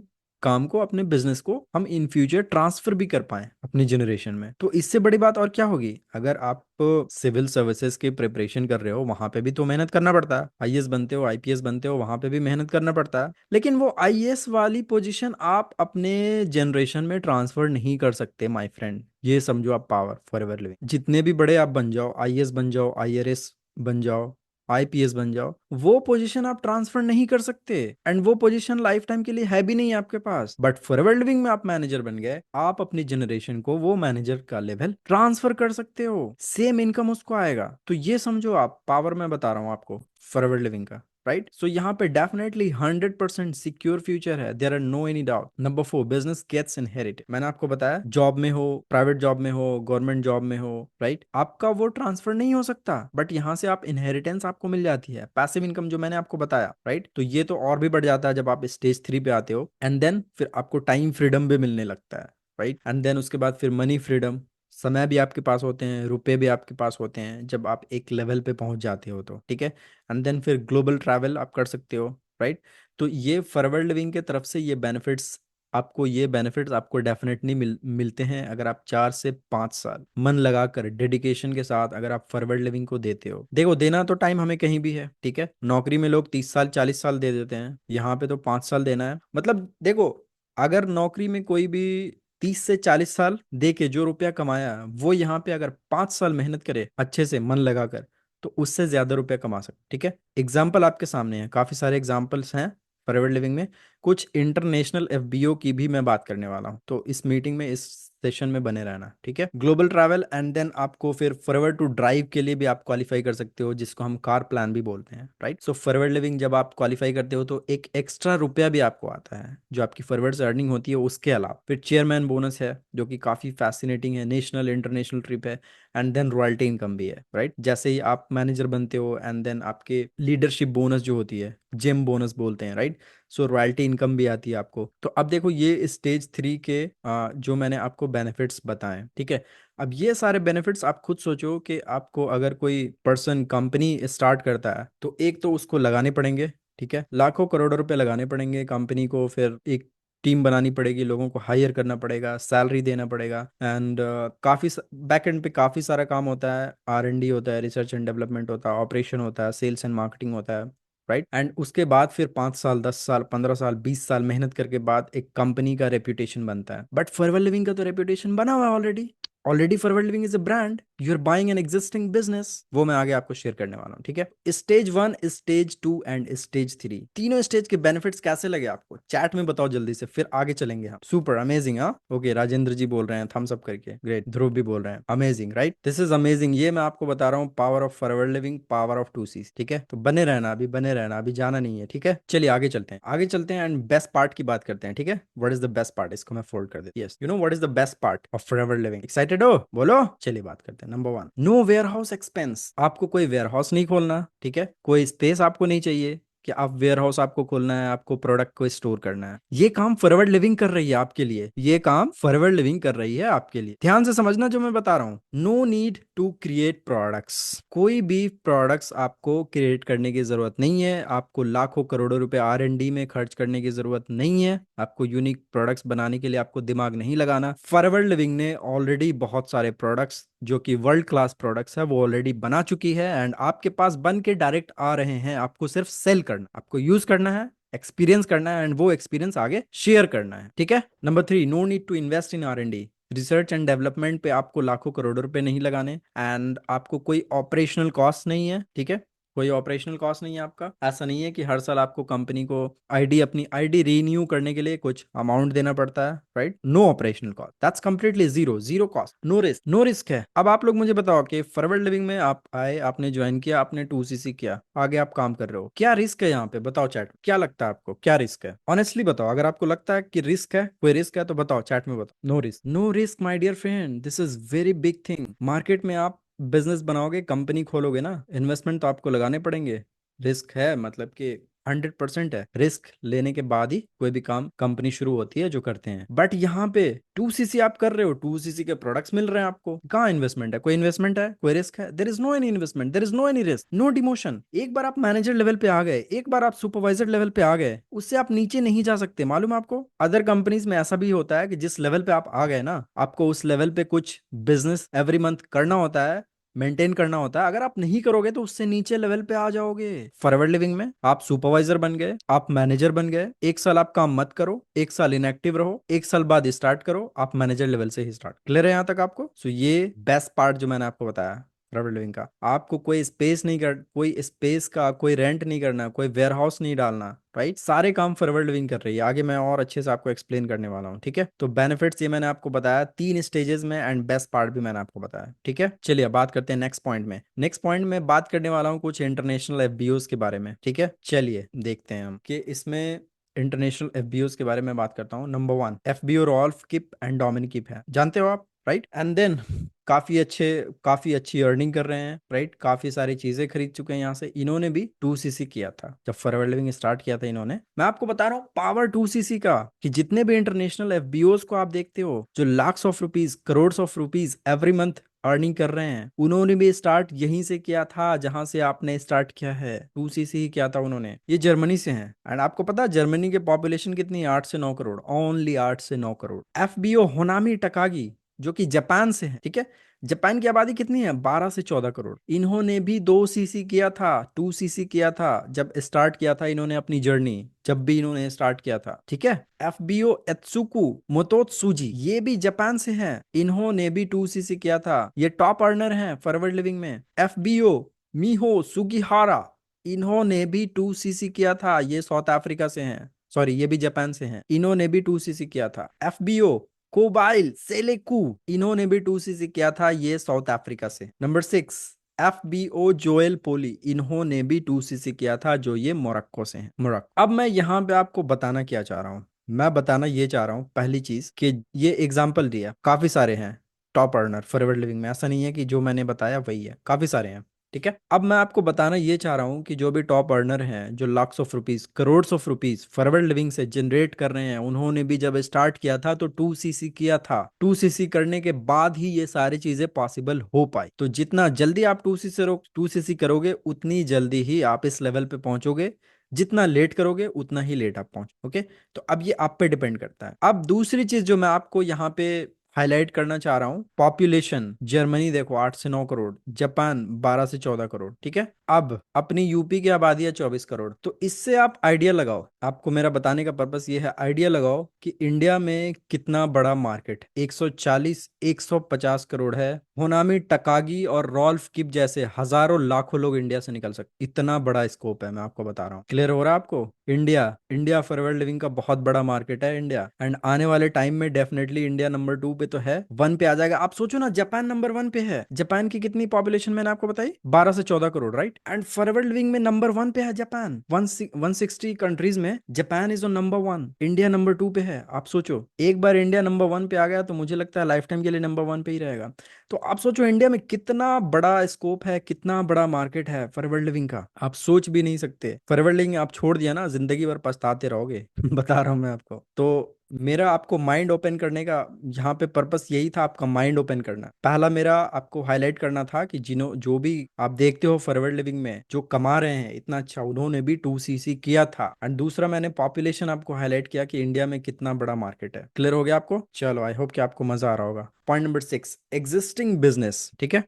काम को, अपने बिजनेस को हम इन फ्यूचर ट्रांसफर भी कर पाए अपनी जनरेशन में। तो इससे बड़ी बात और क्या होगी। अगर आप सिविल सर्विसेज के प्रिपरेशन कर रहे हो, वहां पे भी तो मेहनत करना पड़ता है। आईएएस बनते हो, आईपीएस बनते हो, वहां पे भी मेहनत करना पड़ता है। लेकिन वो आईएएस वाली पोजीशन आप अपने जनरेशन में ट्रांसफर नहीं कर सकते माय फ्रेंड। ये समझो आप, पावर फॉरएवर लिविंग, जितने भी बड़े आप बन जाओ, आईएएस बन जाओ, आईआरएस बन जाओ, आईपीएस बन जाओ, वो पोजीशन आप ट्रांसफर नहीं कर सकते, एंड वो पोजीशन लाइफ टाइम के लिए है भी नहीं आपके पास। बट फॉरवर्ड लिविंग में आप मैनेजर बन गए, आप अपनी जनरेशन को वो मैनेजर का लेवल ट्रांसफर कर सकते हो, सेम इनकम उसको आएगा। तो ये समझो आप, पावर मैं बता रहा हूँ आपको फॉरवर्ड लिविंग का, राइट। सो यहाँ पे डेफिनेटली 100% सिक्योर फ्यूचर है, there are no any doubt. Number 4, business gets inherited. मैंने आपको बताया, जॉब में हो, प्राइवेट जॉब में हो, गवर्नमेंट जॉब में हो, राइट, आपका वो ट्रांसफर नहीं हो सकता, बट यहाँ से आप इनहेरिटेंस आपको मिल जाती है, पैसिव इनकम जो मैंने आपको बताया, राइट। तो ये तो और भी बढ़ जाता है जब आप स्टेज 3 पे आते हो, एंड देन फिर आपको टाइम फ्रीडम भी मिलने लगता है, राइट। एंड देन उसके बाद फिर मनी फ्रीडम, समय भी आपके पास होते हैं, रुपए भी आपके पास होते हैं जब आप एक लेवल पे पहुंच जाते हो, तो ठीक है। एंड देन फिर ग्लोबल ट्रैवल आप कर सकते हो, राइट। तो ये फॉरवर्ड लिविंग के तरफ से ये बेनिफिट्स आपको डेफिनेटली मिलते हैं, अगर आप 4 से 5 साल मन लगाकर डेडिकेशन के साथ अगर आप फॉरवर्ड लिविंग को देते हो। देखो देना तो टाइम हमें कहीं भी है, ठीक है। नौकरी में लोग 30 साल 40 साल दे देते हैं, यहाँ पे तो 5 साल देना है। मतलब देखो, अगर नौकरी में कोई भी 30 से 40 साल दे के जो रुपया कमाया, वो यहाँ पे अगर 5 साल मेहनत करे अच्छे से मन लगाकर, तो उससे ज्यादा रुपया कमा सकते, ठीक है। एग्जाम्पल आपके सामने है, काफी सारे एग्जाम्पल्स हैं फॉरवर्ड लिविंग में। कुछ इंटरनेशनल एफबीओ की भी मैं बात करने वाला हूँ, तो इस मीटिंग में, इस सेशन में बने रहना, ठीक है। ग्लोबल ट्रैवल, एंड देन आपको फिर फॉरवर्ड टू ड्राइव के लिए भी आप क्वालिफाई कर सकते हो, जिसको हम कार प्लान भी बोलते हैं, राइट। सो फॉरवर्ड लिविंग जब आप क्वालिफाई करते हो, तो एक एक्स्ट्रा रुपया भी आपको आता है, जो आपकी फॉरवर्ड से अर्निंग होती है उसके अलावा। फिर चेयरमैन बोनस है, जो कि काफी फैसिनेटिंग है, नेशनल इंटरनेशनल ट्रिप है, एंड देन रॉयल्टी इनकम भी है, राइट। जैसे ही आप मैनेजर बनते हो, एंड देन आपके लीडरशिप बोनस जो होती है, जेम बोनस बोलते हैं, राइट। सो रॉयल्टी इनकम भी आती है आपको। तो अब देखो, ये स्टेज 3 के जो मैंने आपको बेनिफिट्स बताएं, ठीक है। अब ये सारे बेनिफिट्स आप खुद सोचो कि आपको, अगर कोई पर्सन कंपनी स्टार्ट करता है, तो एक तो उसको लगाने पड़ेंगे, ठीक है, लाखों करोड़ों रुपए लगाने पड़ेंगे कंपनी को, फिर एक टीम बनानी पड़ेगी, लोगों को हायर करना पड़ेगा, सैलरी देना पड़ेगा, एंड काफ़ी बैक एंड पे काफ़ी सारा काम होता है, आर एंड डी होता है, रिसर्च एंड डेवलपमेंट होता है, ऑपरेशन होता है, सेल्स एंड मार्केटिंग होता है, राइट। एंड उसके बाद फिर 5 साल, 10 साल, 15 साल, 20 साल मेहनत करके बाद एक कंपनी का रेपुटेशन बनता है। बट फॉरवर्ड लिविंग का तो रेपुटेशन बना हुआ है already, already Forever living is a brand, you are buying an existing business, वो मैं आगे आपको शेयर करने वाला हूँ, ठीक है। स्टेज 1, स्टेज 2 एंड स्टेज 3, तीनों स्टेज के बेनिफिट्स कैसे लगे आपको चैट में बताओ जल्दी से, फिर आगे चलेंगे हम। सुपर अमेजिंग, हाँ ओके, राजेंद्र जी बोल रहे हैं थम्स अप करके, ग्रेट, ध्रुव भी बोल रहे हैं amazing, right, this is amazing. ये मैं आपको बता रहा हूँ power of forward living, power of 2C, ठीक है। तो बने रहना, अभी बने रहना, अभी जाना नहीं है, ठीक है। चलिए आगे चलते हैं, आगे चलते हैं एंड बेस्ट पार्ट की बात करते हैं, ठीक है। What is the best part, इसको मैं फोल्ड कर देता हूं। Yes, you know what is the best part of forward Living, excited हो, बोलो। चलिए बात करते हैं। Number 1, no warehouse expense, आपको कोई वेयर हाउस नहीं खोलना, ठीक है। कोई स्पेस आपको नहीं चाहिए कि आप वेयर हाउस आपको खोलना है, आपको प्रोडक्ट को स्टोर करना है। ये काम फॉरवर्ड लिविंग कर रही है आपके लिए, ये काम फॉरवर्ड लिविंग कर रही है आपके लिए। ध्यान से समझना जो मैं बता रहा हूँ। No need to create products, कोई भी प्रोडक्ट्स आपको क्रिएट करने की जरूरत नहीं है, आपको लाखों करोड़ों रुपए R&D में खर्च करने की जरूरत नहीं है, आपको यूनिक प्रोडक्ट्स बनाने के लिए आपको दिमाग नहीं लगाना। फॉरवर्ड लिविंग ने ऑलरेडी बहुत सारे प्रोडक्ट्स जो कि वर्ल्ड क्लास प्रोडक्ट्स है वो ऑलरेडी बना चुकी है एंड आपके पास बन के डायरेक्ट आ रहे हैं, आपको सिर्फ सेल करना, आपको यूज करना है, एक्सपीरियंस करना है एंड वो एक्सपीरियंस आगे शेयर करना है, ठीक है। Number 3, no need to invest in R&D, research and development पे आपको लाखों करोड़ों रुपए नहीं लगाने एंड आपको कोई ऑपरेशनल कॉस्ट नहीं है, ठीक है। कोई ऑपरेशनल कॉस्ट नहीं है आपका, ऐसा नहीं है कि हर साल आपको कंपनी को अपनी आईडी रीन्यू करने के लिए कुछ अमाउंट देना पड़ता है, right. No operational cost, that's completely zero, zero cost, no risk, no risk है। अब आप लोग मुझे बताओ कि फॉरवर्ड लिविंग में आप आए, आपने ज्वाइन किया, आपने 2CC किया, आगे आप काम कर रहे हो, क्या रिस्क है यहाँ पे, बताओ चैट, क्या लगता है आपको, क्या रिस्क है, ऑनेस्टली बताओ। अगर आपको लगता है कि रिस्क है, कोई रिस्क है तो बताओ चैट में, बताओ। No risk, no risk my dear friend, this is very big thing. Market में आप बिजनेस बनाओगे, कंपनी खोलोगे ना, इन्वेस्टमेंट तो आपको लगाने पड़ेंगे, रिस्क है, मतलब कि 100% है, रिस्क लेने के बाद ही कोई भी काम कंपनी शुरू होती है जो करते हैं। बट यहाँ पे 2CC आप कर रहे हो, 2CC के प्रोडक्ट्स मिल रहे हैं आपको, कहाँ इन्वेस्टमेंट है, कोई इन्वेस्टमेंट है, कोई रिस्क है, there is no any investment, there is no any risk, no demotion. एक बार आप मैनेजर लेवल पे आ गए, एक बार आप सुपरवाइजर लेवल पे आ गए, उससे आप नीचे नहीं जा सकते, मालूम है आपको। अदर कंपनीज में ऐसा भी होता है कि जिस लेवल पे आप आ गए ना, आपको उस लेवल पे कुछ बिजनेस एवरी मंथ करना होता है, मेंटेन करना होता है, अगर आप नहीं करोगे तो उससे नीचे लेवल पे आ जाओगे। फॉरवर्ड लिविंग में आप सुपरवाइजर बन गए, आप मैनेजर बन गए, एक साल आप काम मत करो, एक साल इनएक्टिव रहो, एक साल बाद स्टार्ट करो, आप मैनेजर लेवल से ही स्टार्ट। क्लियर है यहाँ तक आपको? सो ये बेस्ट पार्ट जो मैंने आपको बताया फॉरवर्ड लिविंग का, आपको कोई स्पेस नहीं कर, कोई स्पेस का कोई रेंट नहीं करना, कोई वेयर हाउस नहीं डालना, राइट। सारे काम फॉरवर्ड लिविंग कर रही है, आगे मैं और अच्छे से आपको एक्सप्लेन करने वाला हूँ, ठीक है। तो बेनिफिट्स ये मैंने आपको बताया 3 स्टेजेस में एंड बेस्ट पार्ट भी मैंने आपको बताया, ठीक है। चलिए बात करते हैं नेक्स्ट पॉइंट में। नेक्स्ट पॉइंट में बात करने वाला हूँ कुछ इंटरनेशनल FBOs के बारे में, ठीक है। चलिए देखते हैं हम कि इसमें इंटरनेशनल FBOs के बारे में बात करता हूँ। Number 1, FBO Rolf Kipp and Dominic Kipp है, जानते हो आप, राइट। एंड देन काफी अच्छी अर्निंग कर रहे हैं, राइट, काफी सारी चीजें खरीद चुके हैं यहाँ से। इन्होंने भी 2CC किया था जब फॉरवर्ड लिविंग स्टार्ट किया था इन्होंने। मैं आपको बता रहा हूँ पावर 2CC का, कि जितने भी इंटरनेशनल FBOs को आप देखते हो जो lakhs of rupees, crore of rupees every month earning कर रहे हैं, उन्होंने भी स्टार्ट यहीं से किया था जहां से आपने स्टार्ट किया है, 2CC ही किया था उन्होंने। ये जर्मनी से हैं एंड आपको पता है जर्मनी की पॉपुलेशन कितनी है, 8 से 9 करोड़, ओनली 8 से 9 करोड़। FBO होनामी टकागी जो कि जापान से है, ठीक है। जापान की आबादी कितनी है, 12 से 14 करोड़। इन्होंने भी 2CC किया था, 2CC किया था जब स्टार्ट किया था इन्होंने अपनी जर्नी, जब भी इन्होंने स्टार्ट किया था, ठीक है। FBO एत्सुकु मोतोत्सुजी, ये भी जापान से हैं, इन्होंने भी 2CC किया था, ये टॉप अर्नर हैं फॉरवर्ड लिविंग में। FBO मिहो सुगिहारा, इन्होंने भी 2CC किया था, ये साउथ अफ्रीका से हैं, सॉरी ये भी जापान से हैं, इन्होंने भी 2CC किया था। FBO कोबाइल सेलेकू, इन्होंने भी 2CC किया था, ये साउथ अफ्रीका से। नंबर 6, FBO जोएल पोली, इन्होंने भी 2CC किया था, जो ये मोरक्को से हैं, मोरक्को। अब मैं यहाँ पे आपको बताना क्या चाह रहा हूँ, मैं बताना ये चाह रहा हूँ पहली चीज कि ये एग्जाम्पल दिया, काफी सारे हैं टॉप अर्नर फॉरवर्ड लिविंग में, ऐसा नहीं है कि जो मैंने बताया वही है, काफी सारे हैं, ठीक है। अब मैं आपको बताना ये चाह रहा हूँ कि जो भी टॉप अर्नर हैं, जो lakhs of rupees, crore of rupees forward living से जनरेट कर रहे हैं, उन्होंने भी जब स्टार्ट किया था तो 2CC किया था, 2CC करने के बाद ही ये सारी चीजें पॉसिबल हो पाई। तो जितना जल्दी आप 2CC करोगे उतनी जल्दी ही आप इस लेवल पे पहुंचोगे, जितना लेट करोगे उतना ही लेट आप पहुंच, ओके। तो अब ये आप पे डिपेंड करता है। अब दूसरी चीज जो मैं आपको यहाँ पे हाईलाइट करना चाह रहा हूँ, पॉपुलेशन जर्मनी देखो 8 से 9 करोड़, जापान 12 से 14 करोड़, ठीक है। अब अपनी यूपी की आबादी है 24 करोड़। तो इससे आप आइडिया लगाओ, आपको मेरा बताने का पर्पस ये है, आइडिया लगाओ कि इंडिया में कितना बड़ा मार्केट, 140 150 करोड़ है। होनामी टकागी और रॉल्फ किप जैसे हजारों लाखों लोग इंडिया से निकल सकते, इतना बड़ा स्कोप है, मैं आपको बता रहा हूँ। क्लियर हो रहा है आपको? इंडिया इंडिया फॉरवर्ड लिविंग का बहुत बड़ा मार्केट है इंडिया, एंड आने वाले टाइम में डेफिनेटली इंडिया नंबर 2 पे तो है, 1 पे आ जाएगा। आप सोचो ना, जापान नंबर 1 पे है। जापान की कितनी पॉपुलेशन मैंने आपको बताई, 12 से 14 crore, right? And forward living में नंबर 1 पे है जापान। 160 कंट्रीज में Japan is on number 1, India number 2 पे है। आप सोचो, एक बार इंडिया नंबर 1 पे आ गया तो मुझे लगता है लाइफ टाइम के लिए नंबर 1 पे ही रहेगा। तो आप सोचो इंडिया में कितना बड़ा स्कोप है, कितना बड़ा मार्केट है फॉरवर्ड लिविंग का, आप सोच भी नहीं सकते। फॉरवर्ड लिविंग आप छोड़ दिया ना, जिंदगी भर पछताते रहोगे बता रहा हूं मैं आपको। तो मेरा आपको माइंड ओपन करने का यहाँ पे पर्पस यही था, आपका माइंड ओपन करना। पहला मेरा आपको हाईलाइट करना था कि जिन्हों जो भी आप देखते हो फॉरवर्ड लिविंग में जो कमा रहे हैं इतना अच्छा, उन्होंने भी 2cc किया था। एंड दूसरा मैंने पॉपुलेशन आपको हाईलाइट किया कि इंडिया में कितना बड़ा मार्केट है। क्लियर हो गया आपको? चलो, आई होप कि आपको मजा आ रहा होगा। पॉइंट नंबर 6, एग्जिस्टिंग बिजनेस, ठीक है।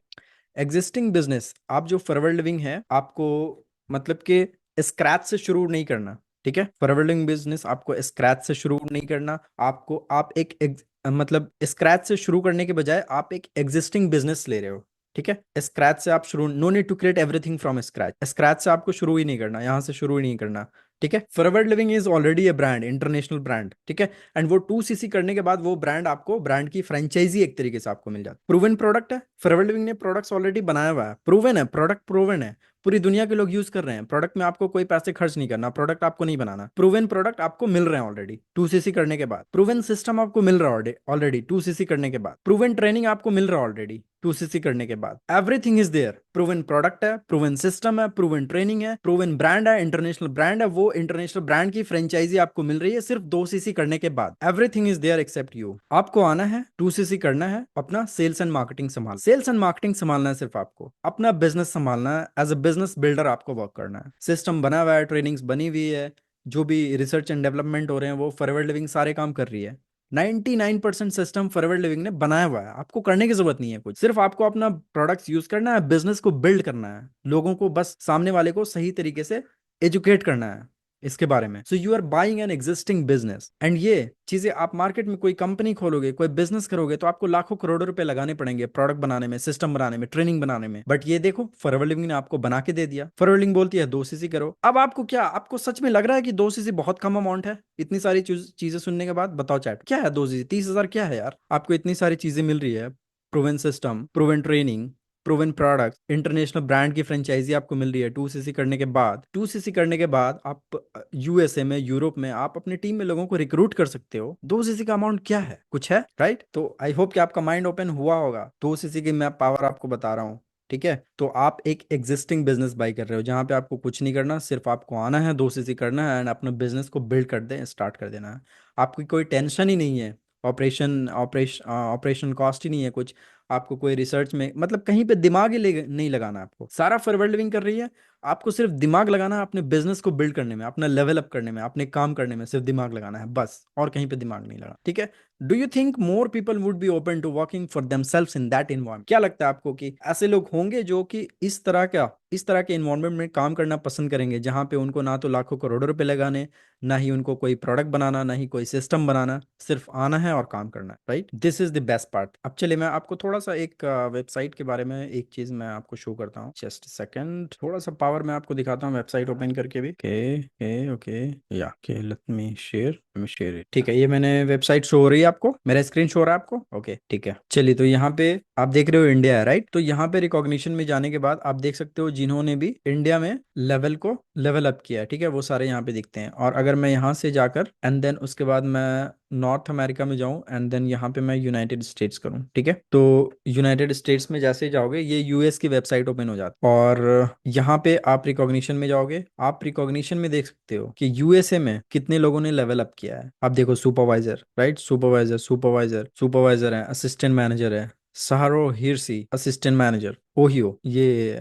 एग्जिस्टिंग बिजनेस, आप जो फॉरवर्ड लिविंग है आपको मतलब कि स्क्रैच से शुरू नहीं करना, ठीक है। फॉरवर्ड लिविंग बिजनेस आपको स्क्रैच से शुरू नहीं करना। आपको आप मतलब स्क्रैच से शुरू करने के बजाय आप एक एग्जिस्टिंग बिजनेस ले रहे हो, ठीक है। स्क्रैच से आप शुरू, no need to create everything from scratch. Scratch से आपको शुरू ही नहीं करना, यहां से शुरू ही नहीं करना, ठीक है। Forward living is already A brand, international brand, ठीक है। एंड वो 2cc करने के बाद वो ब्रांड आपको, ब्रांड की फ्रेंचाइजी एक तरीके से आपको मिल जाती है। प्रूवन प्रोडक्ट है, फॉरवर्ड लिविंग ने प्रोडक्ट्स ऑलरेडी बनाया हुआ है, प्रूवन है प्रोडक्ट, प्रूवन है, पूरी दुनिया के लोग यूज कर रहे हैं प्रोडक्ट में, आपको कोई पैसे खर्च नहीं करना, प्रोडक्ट आपको नहीं बनाना, प्रूवन प्रोडक्ट आपको मिल रहे हैं ऑलरेडी 2cc करने के बाद, प्रूवन सिस्टम आपको मिल रहा है ऑलरेडी 2cc करने के बाद, प्रूवन ट्रेनिंग आपको मिल रहा है ऑलरेडी 2cc करने के बाद, everything is there. Proven product है, प्रूवन सिस्टम है, प्रूवन ट्रेनिंग है, प्रूवन ब्रांड है, इंटरनेशनल ब्रांड है, वो इंटरनेशनल ब्रांड की फ्रेंचाइजी आपको मिल रही है सिर्फ 2cc करने के बाद। Everything is there except you. आपको आना है 2cc करना है, अपना सेल्स एंड मार्केटिंग संभाल, सेल्स एंड मार्केटिंग संभालना है, सिर्फ आपको अपना बिजनेस संभालना है, एज अ बिजनेस बिल्डर आपको वर्क करना है। सिस्टम बना हुआ है, ट्रेनिंग्स बनी हुई है, जो भी रिसर्च एंड डेवलपमेंट हो रहे हैं वो फॉरवर्ड लिविंग सारे काम कर रही है। 99% सिस्टम फॉरवर्ड लिविंग ने बनाया हुआ है, आपको करने की जरूरत नहीं है कुछ, सिर्फ आपको अपना प्रोडक्ट्स यूज करना है, बिजनेस को बिल्ड करना है, लोगों को बस सामने वाले को सही तरीके से एजुकेट करना है इसके बारे में। So you are buying an existing business, and ये चीजें आप मार्केट में कोई कंपनी खोलोगे, कोई बिजनेस करोगे तो आपको लाखों करोड़ों रुपए लगाने पड़ेंगे प्रोडक्ट बनाने में, सिस्टम बनाने में, ट्रेनिंग बनाने में। बट ये देखो फॉरवर्ड लिविंग ने आपको बना के दे दिया। फॉरवर्ड लिविंग बोलती है 2cc करो। अब आपको क्या, आपको सच में लग रहा है कि 2cc बहुत कम अमाउंट है? इतनी सारी चीजें सुनने के बाद बताओ चैट, क्या है 2cc? 30,000 क्या है यार? आपको इतनी सारी चीजें मिल रही है, proven system, proven training, proven product, international brand की फ्रेंचाइजी आपको मिल रही है 2cc करने के बाद। 2cc करने के बाद आप यूएसए में, यूरोप में आप अपनी टीम में लोगों को रिक्रूट कर सकते हो। 2cc का अमाउंट क्या है, कुछ है, राइट? तो आई होप कि आपका माइंड ओपन हुआ होगा। 2cc की मैं पावर आपको बता रहा हूँ, ठीक है। तो आप एक एग्जिस्टिंग बिजनेस बाई कर रहे हो जहां पे आपको कुछ नहीं करना, सिर्फ आपको आना है, 2cc करना है एंड अपने बिजनेस को बिल्ड कर दे, स्टार्ट कर देना है। आपकी कोई टेंशन ही नहीं है, ऑपरेशन कॉस्ट ही नहीं है कुछ, आपको कोई रिसर्च में मतलब कहीं पे दिमाग ही नहीं लगाना, आपको सारा फॉरवर्ड लिविंग कर रही है। आपको सिर्फ दिमाग लगाना है अपने बिजनेस को बिल्ड करने में, अपना लेवल अप करने में, अपने काम करने में, सिर्फ दिमाग लगाना है बस, और कहीं पे दिमाग नहीं लगा, ठीक है। Do you think more people would be open to working for themselves in that environment? क्या लगता है आपको कि ऐसे लोग होंगे जो कि इस तरह के इन्वायरमेंट में काम करना पसंद करेंगे, जहां पे उनको ना तो लाखों करोड़ों रुपए लगाने, ना ही उनको कोई प्रोडक्ट बनाना, ना ही कोई सिस्टम बनाना, सिर्फ आना है और काम करना है, right? This is the best part. अब चलिए मैं आपको थोड़ा सा एक वेबसाइट के बारे में एक चीज मैं आपको शो करता हूँ, जस्ट सेकंड, थोड़ा सा पावर मैं आपको दिखाता हूँ वेबसाइट ओपन करके भी। ओके ओके ओके, या okay, let me share it. ठीक है, ये मैंने वेबसाइट शो हो रही है आपको, मेरा स्क्रीन शो हो रहा है आपको? ओके ठीक है, चलिए। तो यहाँ पे आप देख रहे हो इंडिया है, राइट? तो यहाँ पे रिकॉग्निशन में जाने के बाद आप देख सकते हो जिन्होंने भी इंडिया में लेवल अप किया है, ठीक है, वो सारे यहाँ पे दिखते हैं। और अगर मैं यहाँ से जाकर एंड देन उसके बाद मैं नॉर्थ अमेरिका में जाऊं एंड देन यहाँ पे मैं यूनाइटेड स्टेट्स करूं, ठीक है, तो यूनाइटेड स्टेट्स में जैसे ही जाओगे ये यूएस की वेबसाइट ओपन हो जाती है, और यहाँ पे आप रिकॉग्निशन में जाओगे, आप रिकॉग्निशन में देख सकते हो कि यूएसए में कितने लोगों ने लेवल अप किया है। आप देखो सुपरवाइजर, राइट? सुपरवाइजर है, असिस्टेंट मैनेजर है, सहारो हिरसी असिस्टेंट मैनेजर, ओहियो ये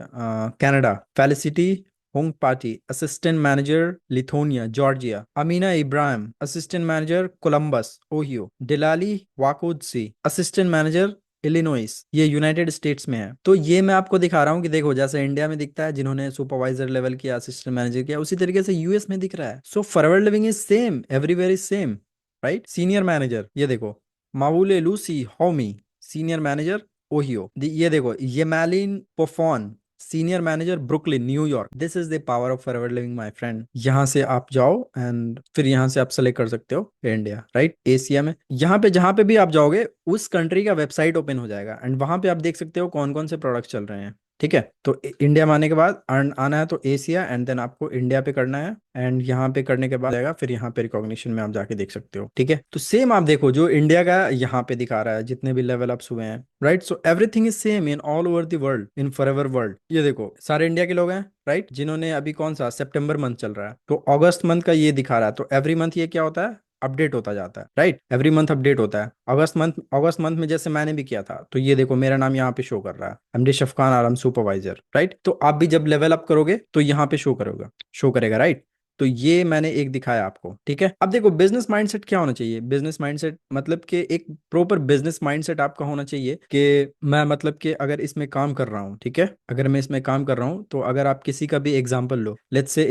Canada, felicity Hong Pati, Assistant Manager, Lithuania, Georgia. Amina Ibrahim, Assistant Manager, Columbus, Ohio. Delali Wakodsi, Assistant Manager, Illinois, ये यूनाइटेड स्टेट्स में है। तो ये मैं आपको दिखा रहा हूँ कि देखो जैसे इंडिया में दिखता है जिन्होंने सुपरवाइजर लेवल किया, असिस्टेंट मैनेजर किया, उसी तरीके से यूएस में दिख रहा है। So forward living is same, everywhere is same, right. Senior manager, ये देखो माउले लूसी हॉमी, सीनियर मैनेजर ओहियो। ये देखो ये मैलिन पोफॉन, senior manager Brooklyn New York. This is the power of forward living my friend. यहाँ से आप जाओ एंड फिर यहाँ से आप सेलेक्ट कर सकते हो इंडिया, राइट, एशिया में। यहाँ पे जहाँ पे भी आप जाओगे उस कंट्री का वेबसाइट ओपन हो जाएगा एंड वहां पे आप देख सकते हो कौन कौन से प्रोडक्ट चल रहे हैं। ठीक है, तो इंडिया में आने के बाद आना है तो एशिया एंड देन आपको इंडिया पे करना है एंड यहाँ पे करने के बाद आएगा फिर यहाँ पे रिकॉग्निशन में आप जाके देख सकते हो। ठीक है, तो सेम आप देखो जो इंडिया का यहाँ पे दिखा रहा है जितने भी लेवल अप्स हुए हैं, right. So everything is same in all over the world, in forever world. ये देखो सारे इंडिया के लोग हैं, राइट, जिन्होंने अभी कौन सा सितंबर मंथ चल रहा है तो अगस्त मंथ का ये दिखा रहा है। तो एवरी मंथ ये क्या होता है, अपडेट होता जाता है, राइट, एवरी मंथ अपडेट होता है। अगस्त मंथ में जैसे मैंने भी किया था तो ये देखो मेरा नाम यहाँ पे शो कर रहा है, एमडी शफकान आलम सुपरवाइजर, राइट। तो आप भी जब लेवल अप करोगे तो यहाँ पे शो करेगा, राइट। तो ये मैंने एक दिखाया आपको। ठीक है, अब देखो बिजनेस माइंडसेट क्या होना चाहिए। बिजनेस माइंडसेट मतलब कि एक प्रॉपर बिजनेस माइंडसेट आपका होना चाहिए कि मैं मतलब कि अगर इसमें काम कर रहा हूँ, ठीक है, अगर मैं इसमें काम कर रहा हूँ तो अगर आप किसी का भी एग्जांपल लो, लेट्स से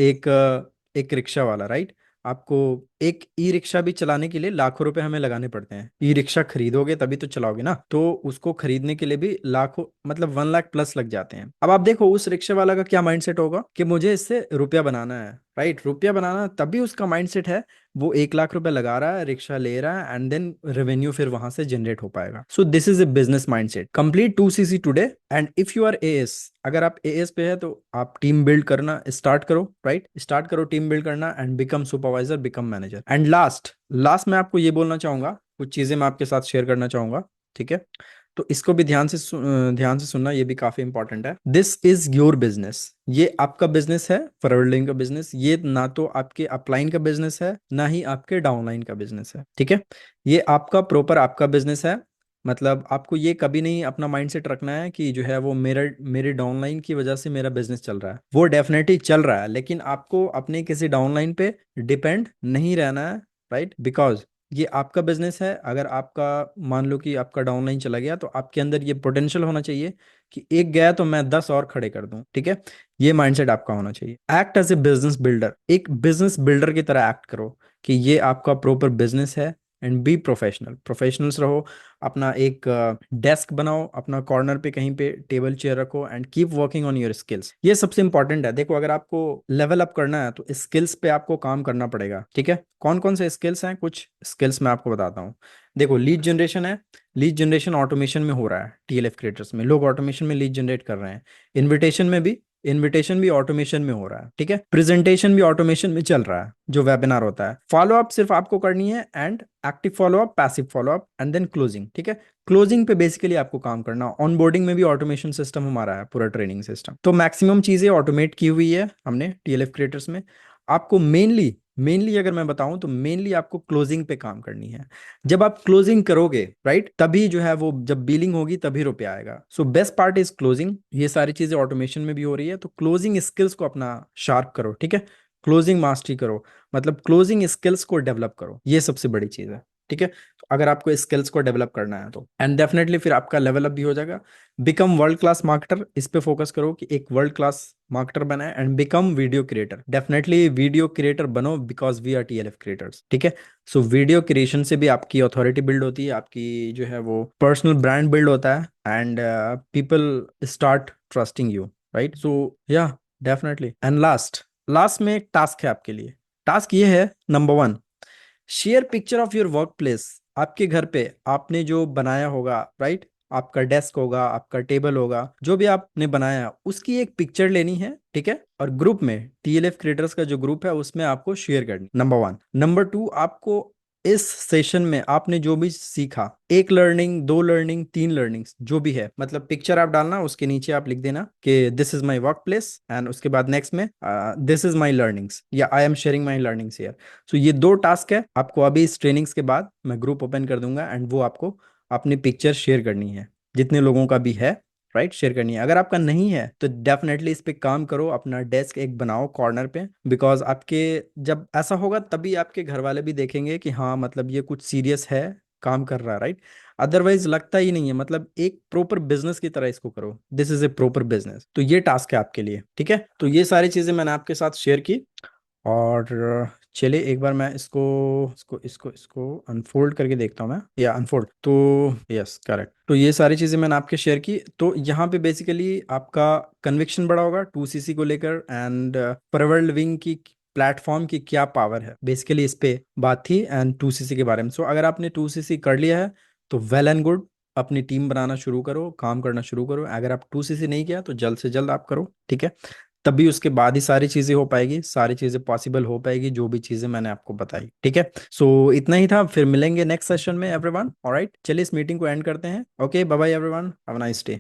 एक रिक्शा वाला, राइट, आपको एक ई रिक्शा भी चलाने के लिए लाखों रुपए हमें लगाने पड़ते हैं। ई रिक्शा खरीदोगे तभी तो चलाओगे ना, तो उसको खरीदने के लिए भी लाखों मतलब 1 लाख प्लस लग जाते हैं। अब आप देखो उस रिक्शे वाला का क्या माइंडसेट होगा कि मुझे इससे रुपया बनाना है, राइट, रुपया बनाना, तभी उसका माइंडसेट है। वो 1 लाख रुपए लगा रहा है, रिक्शा ले रहा है एंड देन रेवेन्यू फिर वहां से जनरेट हो पाएगा। So this is a business mindset. Complete 2 CC today and if you are AS, अगर आप एएस पे है तो आप टीम बिल्ड करना स्टार्ट करो, राइट, स्टार्ट करो टीम बिल्ड करना and become supervisor, become manager. And last last मैं आपको ये बोलना चाहूंगा, कुछ चीजें मैं आपके साथ शेयर करना चाहूंगा। ठीक है, तो इसको भी ध्यान से सुनना, ये भी काफी इंपॉर्टेंट है। दिस इज योर बिजनेस, ये आपका बिजनेस है, फॉरवर्डिंग का बिजनेस। ये ना तो आपके अपलाइन का बिजनेस है ना ही आपके डाउनलाइन का बिजनेस है। ठीक है, ये आपका प्रॉपर आपका बिजनेस है। मतलब आपको ये कभी नहीं अपना माइंडसेट रखना है कि जो है वो मेरे डाउनलाइन की वजह से मेरा बिजनेस चल रहा है। वो डेफिनेटली चल रहा है, लेकिन आपको अपने किसी डाउनलाइन पे डिपेंड नहीं रहना है, राइट, बिकॉज ये आपका बिजनेस है। अगर आपका मान लो कि आपका डाउनलाइन चला गया तो आपके अंदर ये पोटेंशियल होना चाहिए कि एक गया तो मैं 10 और खड़े कर दूं। ठीक है, ये माइंडसेट आपका होना चाहिए। Act as a business builder, एक बिजनेस बिल्डर की तरह एक्ट करो कि ये आपका प्रॉपर बिजनेस है एंड बी प्रोफेशनल्स रहो। अपना एक डेस्क बनाओ, अपना कॉर्नर पे कहीं पे टेबल चेयर रखो and keep working on your skills. ये सबसे इंपॉर्टेंट है। देखो अगर आपको लेवल अप करना है तो स्किल्स पे आपको काम करना पड़ेगा। ठीक है, कौन कौन से स्किल्स हैं, कुछ स्किल्स मैं आपको बताता हूँ। देखो लीड जनरेशन है, लीड जनरेशन ऑटोमेशन में हो रहा है। टीएलएफ क्रिएटर्स में लोग ऑटोमेशन में लीड जनरेट कर रहे हैं। इन्विटेशन में भी, इनविटेशन भी ऑटोमेशन में हो रहा है। ठीक है, प्रेजेंटेशन भी ऑटोमेशन में चल रहा है, जो वेबिनार होता है। फॉलो अप सिर्फ आपको करनी है and active follow up, passive follow up and then closing. ठीक है, क्लोजिंग पे बेसिकली आपको काम करना। ऑनबोर्डिंग में भी ऑटोमेशन सिस्टम हमारा है, पूरा ट्रेनिंग सिस्टम। तो मैक्सिमम चीजें ऑटोमेट की हुई है हमने टीएलएफ क्रिएटर्स में। आपको मेनली मेनली अगर मैं बताऊं तो मेनली आपको क्लोजिंग पे काम करनी है। जब आप क्लोजिंग करोगे, राइट, तभी जो है वो जब बिलिंग होगी तभी रुपया आएगा। So best part is closing. ये सारी चीजें ऑटोमेशन में भी हो रही है, तो क्लोजिंग स्किल्स को अपना शार्प करो। ठीक है, क्लोजिंग मास्टरी करो, मतलब क्लोजिंग स्किल्स को डेवलप करो, ये सबसे बड़ी चीज है। ठीक है, तो अगर आपको स्किल्स को डेवलप करना है तो एंड डेफिनेटली फिर आपका लेवल अप भी हो जाएगा। बिकम वर्ल्ड क्लास मार्केटर, इस पे फोकस करो कि एक वर्ल्ड क्लास मार्केटर बना है and become video creator. Definitely video creator बनो because we are TLF creators. ठीक है, सो वीडियो क्रिएशन से भी आपकी अथॉरिटी बिल्ड होती है, आपकी जो है वो पर्सनल ब्रांड बिल्ड होता है and people start trusting you, right. So या डेफिनेटली। एंड लास्ट लास्ट में एक टास्क है आपके लिए। टास्क ये है, number 1, share picture of your work place. आपके घर पे आपने जो बनाया होगा, राइट, आपका डेस्क होगा, आपका टेबल होगा, जो भी आपने बनाया उसकी एक पिक्चर लेनी है। ठीक है, और ग्रुप में टीएलएफ क्रिएटर्स का जो ग्रुप है उसमें आपको शेयर करनी, नंबर 1। नंबर 2, आपको इस सेशन में आपने जो भी सीखा, एक लर्निंग, 2 लर्निंग, 3 लर्निंग्स, जो भी है, मतलब पिक्चर आप डालना, उसके नीचे आप लिख देना कि this is my workplace and उसके बाद नेक्स्ट में दिस इज माय लर्निंग्स या I am sharing my learnings here. So ये 2 टास्क है आपको। अभी इस ट्रेनिंग्स के बाद मैं ग्रुप ओपन कर दूंगा एंड वो आपको अपनी पिक्चर शेयर करनी है, जितने लोगों का भी है राइट, शेयर करनी है। अगर आपका नहीं है तो डेफिनेटली इस पे काम करो, अपना डेस्क एक बनाओ कॉर्नर पे, बिकॉज आपके जब ऐसा होगा तभी आपके घर वाले भी देखेंगे कि हाँ मतलब ये कुछ सीरियस है, काम कर रहा है, राइट। अदरवाइज लगता ही नहीं है। मतलब एक प्रॉपर बिजनेस की तरह इसको करो, this is A proper business. तो ये टास्क है आपके लिए, ठीक है। तो ये सारी चीजें मैंने आपके साथ शेयर की। और चलिए एक बार मैं इसको इसको इसको इसको अनफोल्ड करके देखता हूँ मैं, या अनफोल्ड तो, यस करेक्ट। तो ये सारी चीज़ें मैंने आपके शेयर की। तो यहाँ पे बेसिकली आपका कन्विक्शन बड़ा होगा 2cc को लेकर, एंड परवर्ल्ड विंग की प्लेटफॉर्म की क्या पावर है, बेसिकली इस पे बात थी, एंड 2cc के बारे में। सो अगर आपने 2cc कर लिया है तो वेल एंड गुड, अपनी टीम बनाना शुरू करो, काम करना शुरू करो। अगर आप 2cc नहीं किया तो जल्द से जल्द आप करो, ठीक है। तभी उसके बाद ही सारी चीजें हो पाएगी, सारी चीजें पॉसिबल हो पाएगी, जो भी चीजें मैंने आपको बताई, ठीक है। सो इतना ही था, फिर मिलेंगे नेक्स्ट सेशन में एवरीवन। ऑलराइट, चलिए इस मीटिंग को एंड करते हैं। Okay, bye bye everyone, have a nice day.